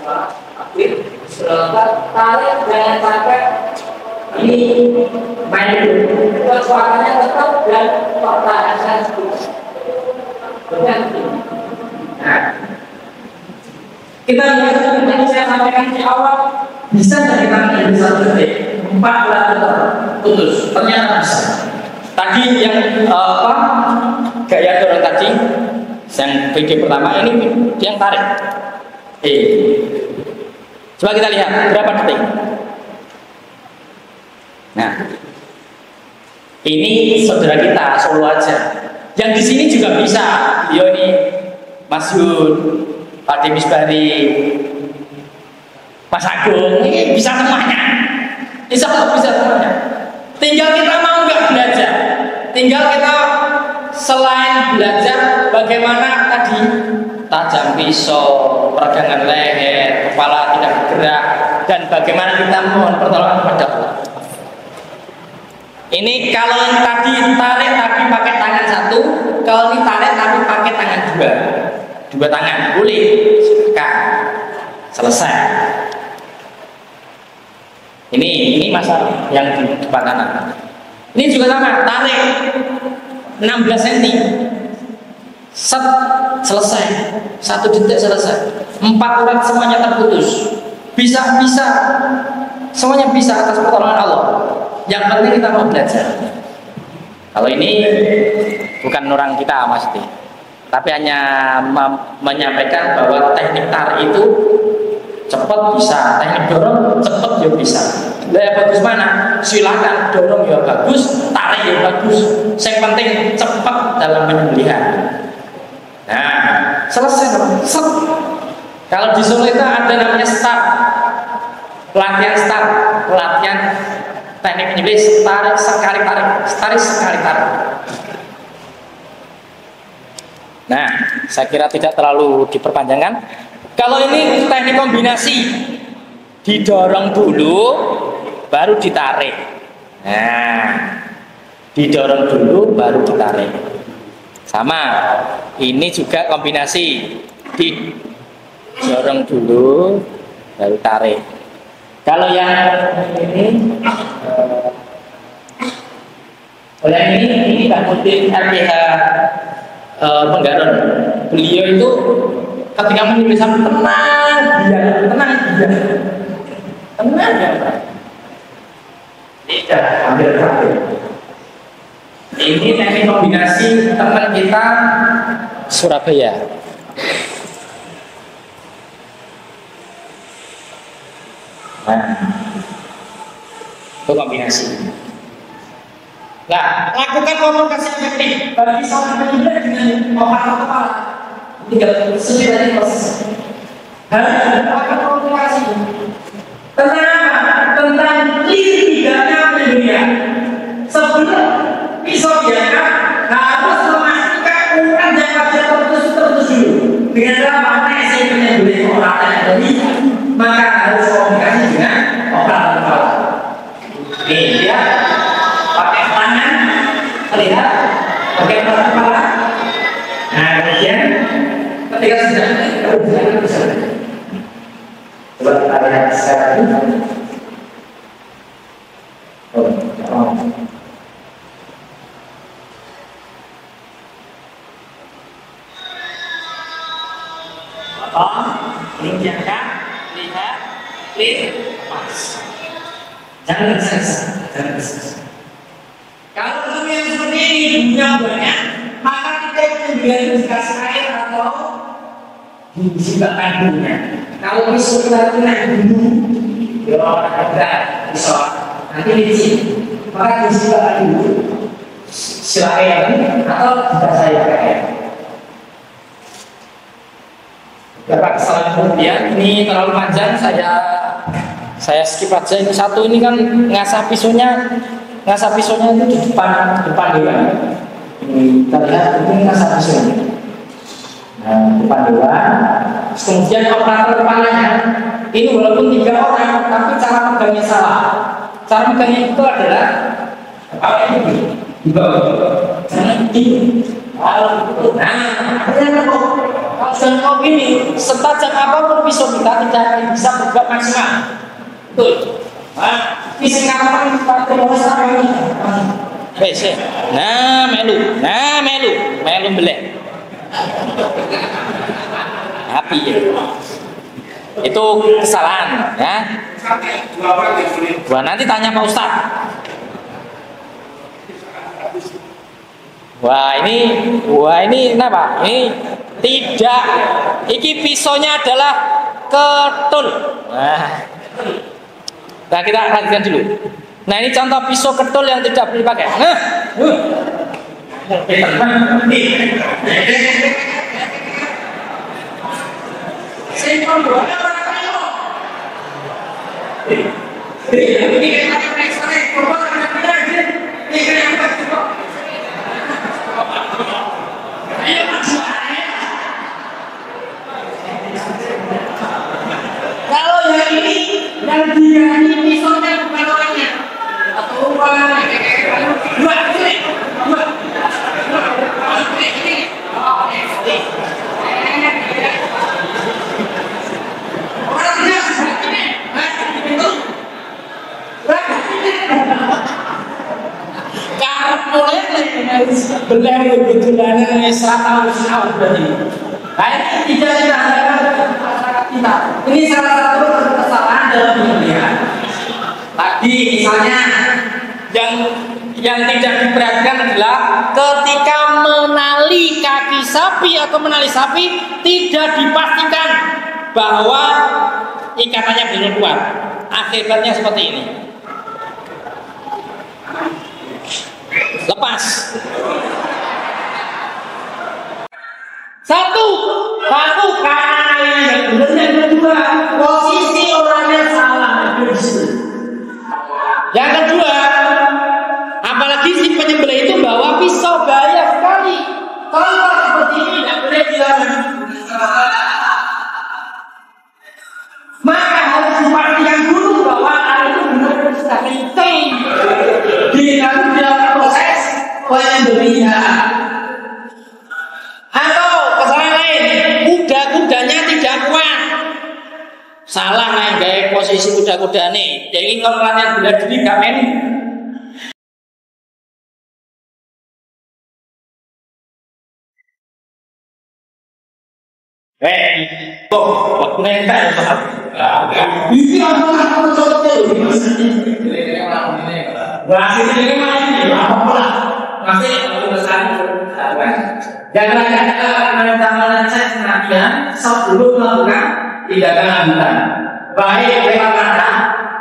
tarik jangan sampai ini main dulu. Kekuatannya tetap dan pertahankan berganti. Nah, kita lihat tadi saya sampaikan di awal, bisa nggak kita menjadi satu detik 4 bulan putus? Ternyata bisa. Tadi yang gaya dorong tadi, yang video pertama ini dia yang tarik. Coba kita lihat berapa detik. Nah, ini saudara kita Solo aja. Yang di sini juga bisa. Beliau ini Mas Yud, Pak Demis Bari, Mas Agung, ini bisa semuanya. Insya Allah bisa semuanya. Tinggal kita mau nggak belajar. Tinggal kita selain belajar bagaimana tadi tajam pisau, peregangan leher, kepala tidak bergerak, dan bagaimana kita mohon pertolongan kepada Allah. Ini kalau yang tadi tarik tapi pakai tangan satu, kalau ini tarik tapi pakai tangan dua tangan boleh, silakan, selesai. Ini masalah yang di depan kanan. Ini juga sama, tarik 16 cm, set, selesai, 1 detik selesai, 4 urat semuanya terputus, bisa, semuanya bisa atas pertolongan Allah. Yang penting kita mau belajar. Kalau ini bukan orang kita maksudnya, tapi hanya menyampaikan bahwa teknik tarik itu cepat bisa, teknik dorong cepat ya bisa. Yang bagus mana? Silakan dorong ya bagus, tarik ya bagus. Yang penting cepat dalam penyembelihan. Nah, selesai. Kalau di Solo itu ada namanya start, pelatihan teknik penyembelih, tarik sekali tarik. Nah, saya kira tidak terlalu diperpanjangkan. Kalau ini teknik kombinasi, didorong dulu, baru ditarik. Nah, didorong dulu, baru ditarik. Sama, ini juga kombinasi, didorong dulu, baru tarik. Kalau yang ini, ini Mbak Mutin RPH Penggaron. Beliau itu ketika menulis tenang ya Pak. Tidak ambil. Ini teknik kombinasi teman kita Surabaya. Nah, itu kombinasi. Nah, lakukan komunikasi efektif bagi seorang penyembelih dengan obat kepala. Tinggal sesuai proses. Harus lakukan komunikasi tentang apa? Tentang tidaknya penyembelihan. Sebelum pisau diangkat, harus memastikan ukuran yang wajar terputus dulu. Dengan apa? Nasi penyembelih orang yang tadi, maka harus komunikasi dengan obat kepala. Ini dia pakai tangan, lihat pakai obat kepala. Nah, kemudian ketika sudah bisa. Coba kita lihat sekarang. Ini diangkat, lihat, pas. Jangan kesasa. Kalau belum yang seperti ini punya banyak, maka kita kemudian dikasih air atau disiapkan dulunya. Kalau pisau kita kena dulu, ya ada pisau nanti licin, maka disiapkan dulu. Silakan atau tidak saya pakai. Berapa kesalahan kemudian ini terlalu panjang, saya skip aja. Ini satu ini kan ngasah pisaunya itu di depan dewan. Ini kita lihat ini ngasah pisaunya. Nah, depan dewan. Kemudian operator kepalanya ini walaupun 3 orang, tapi cara megangnya salah. Cara megangnya itu adalah apa ini? Di bawah. Jangan di. Nah, artinya apa? dan kau ini setajam apapun pisau kita tidak akan bisa berbuat maksimal. Betul. Pisau kapan pakai masalah ini? Besi. Melu belek. Api ya. Itu kesalahan, ya. Wah, nanti tanya Pak Ustadz. Wah ini kenapa? Ini tidak. Iki pisaunya adalah ketul. Nah kita perhatikan dulu. Nah ini contoh pisau ketul yang tidak boleh dipakai. Kalau yang ini yang dia ini pisaunya bukan orangnya atau dua belah kebetulan serata usaha berarti. Baik tidak kita. Ini salah satu kesalahan dalam pemilihan. Tadi misalnya yang tidak diperhatikan adalah ketika menali kaki sapi atau menali sapi tidak dipastikan bahwa ikatannya belum kuat. Akibatnya seperti ini. Lepas. Satu karena yang benar, yang kedua posisi orangnya salah. Yang kedua, apalagi si penyembelih itu bawa pisau bahaya sekali. Kalau seperti ini tidak boleh dilakukan. Maka harus dipastikan dulu bahwa hal itu benar-benar sudah kencang. Dilakukan dalam proses penyembelihan. Atau kesalahan lain, kuda-kudanya tidak kuat. Salah nih gaya posisi kuda-kuda nih. Jadi kalau latihan bela diri gak main. Waktu nentak ya Pak. Ini apa contohnya? Masih ini apa? Masih pesan. Jangan cek pengajian sebelum melakukan tindakan lanjutan. Baik lewat kata,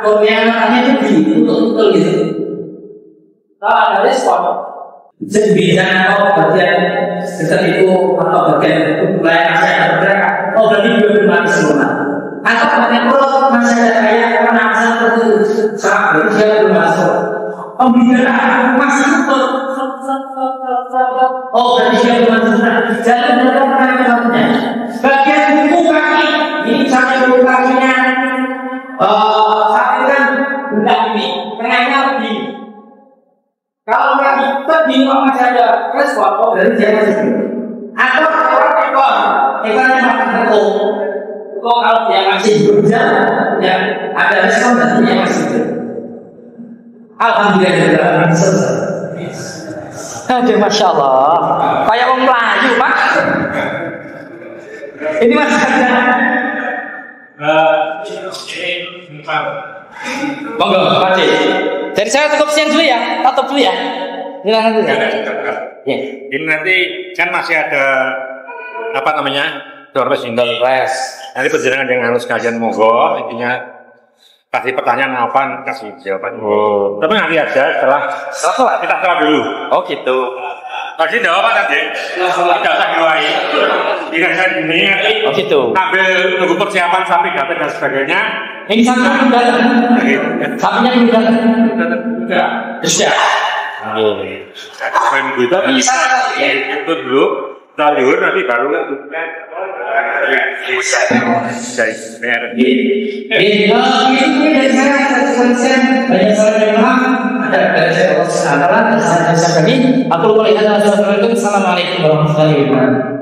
koordinatornya itu betul gitu. Kalau ada respon, sebisa atau bagian seperti itu atau bagian lain saya bergerak, berarti dua mati sempurna. Atau banyak kalau masih ada kayak karena seperti itu, sangat berusia belum masuk. Pembicaraan masih betul. Berarti dia belum sempurna. Jalan dalam penanganannya. Bagian buku kaki, ini misalnya buku kakinya, sakit kan bukan ini, tengahnya begini. Kalau kaki begini masih ada respon, berarti dia masih begini. Atau ekornya makin tertutup. Kalau dia masih berjalan, ya ada respon dan dia masih begini. Alhamdulillah selesai. Aduh, masya Allah, kayak orang Melayu Pak. Ini masih ada. Monggo, Pak Cik. Dari saya cukup sekian dulu ya, tutup dulu ya. Silakan dulu ya. Ini nanti kan masih ada apa namanya doorpress ini. Nanti perjalanan yang harus kalian monggo, intinya kasih pertanyaan apa kasih jawaban. Tapi nanti aja setelah kita sholat dulu. Oh gitu. Tadi jawab apa tadi? Tidak usah diwai. Tidak usah gini. Oh gitu. Ambil nunggu persiapan sapi gatel dan sebagainya. Ini sapinya udah, sapinya udah. Sudah. Sampai nunggu itu. Itu dulu. Lalu nanti baru lakukan. Dari BRI. Ini dari saya selesai banyak soal yang paham. Ada dari saya Allah Subhanahu wa taala. Assalamualaikum warahmatullahi wabarakatuh.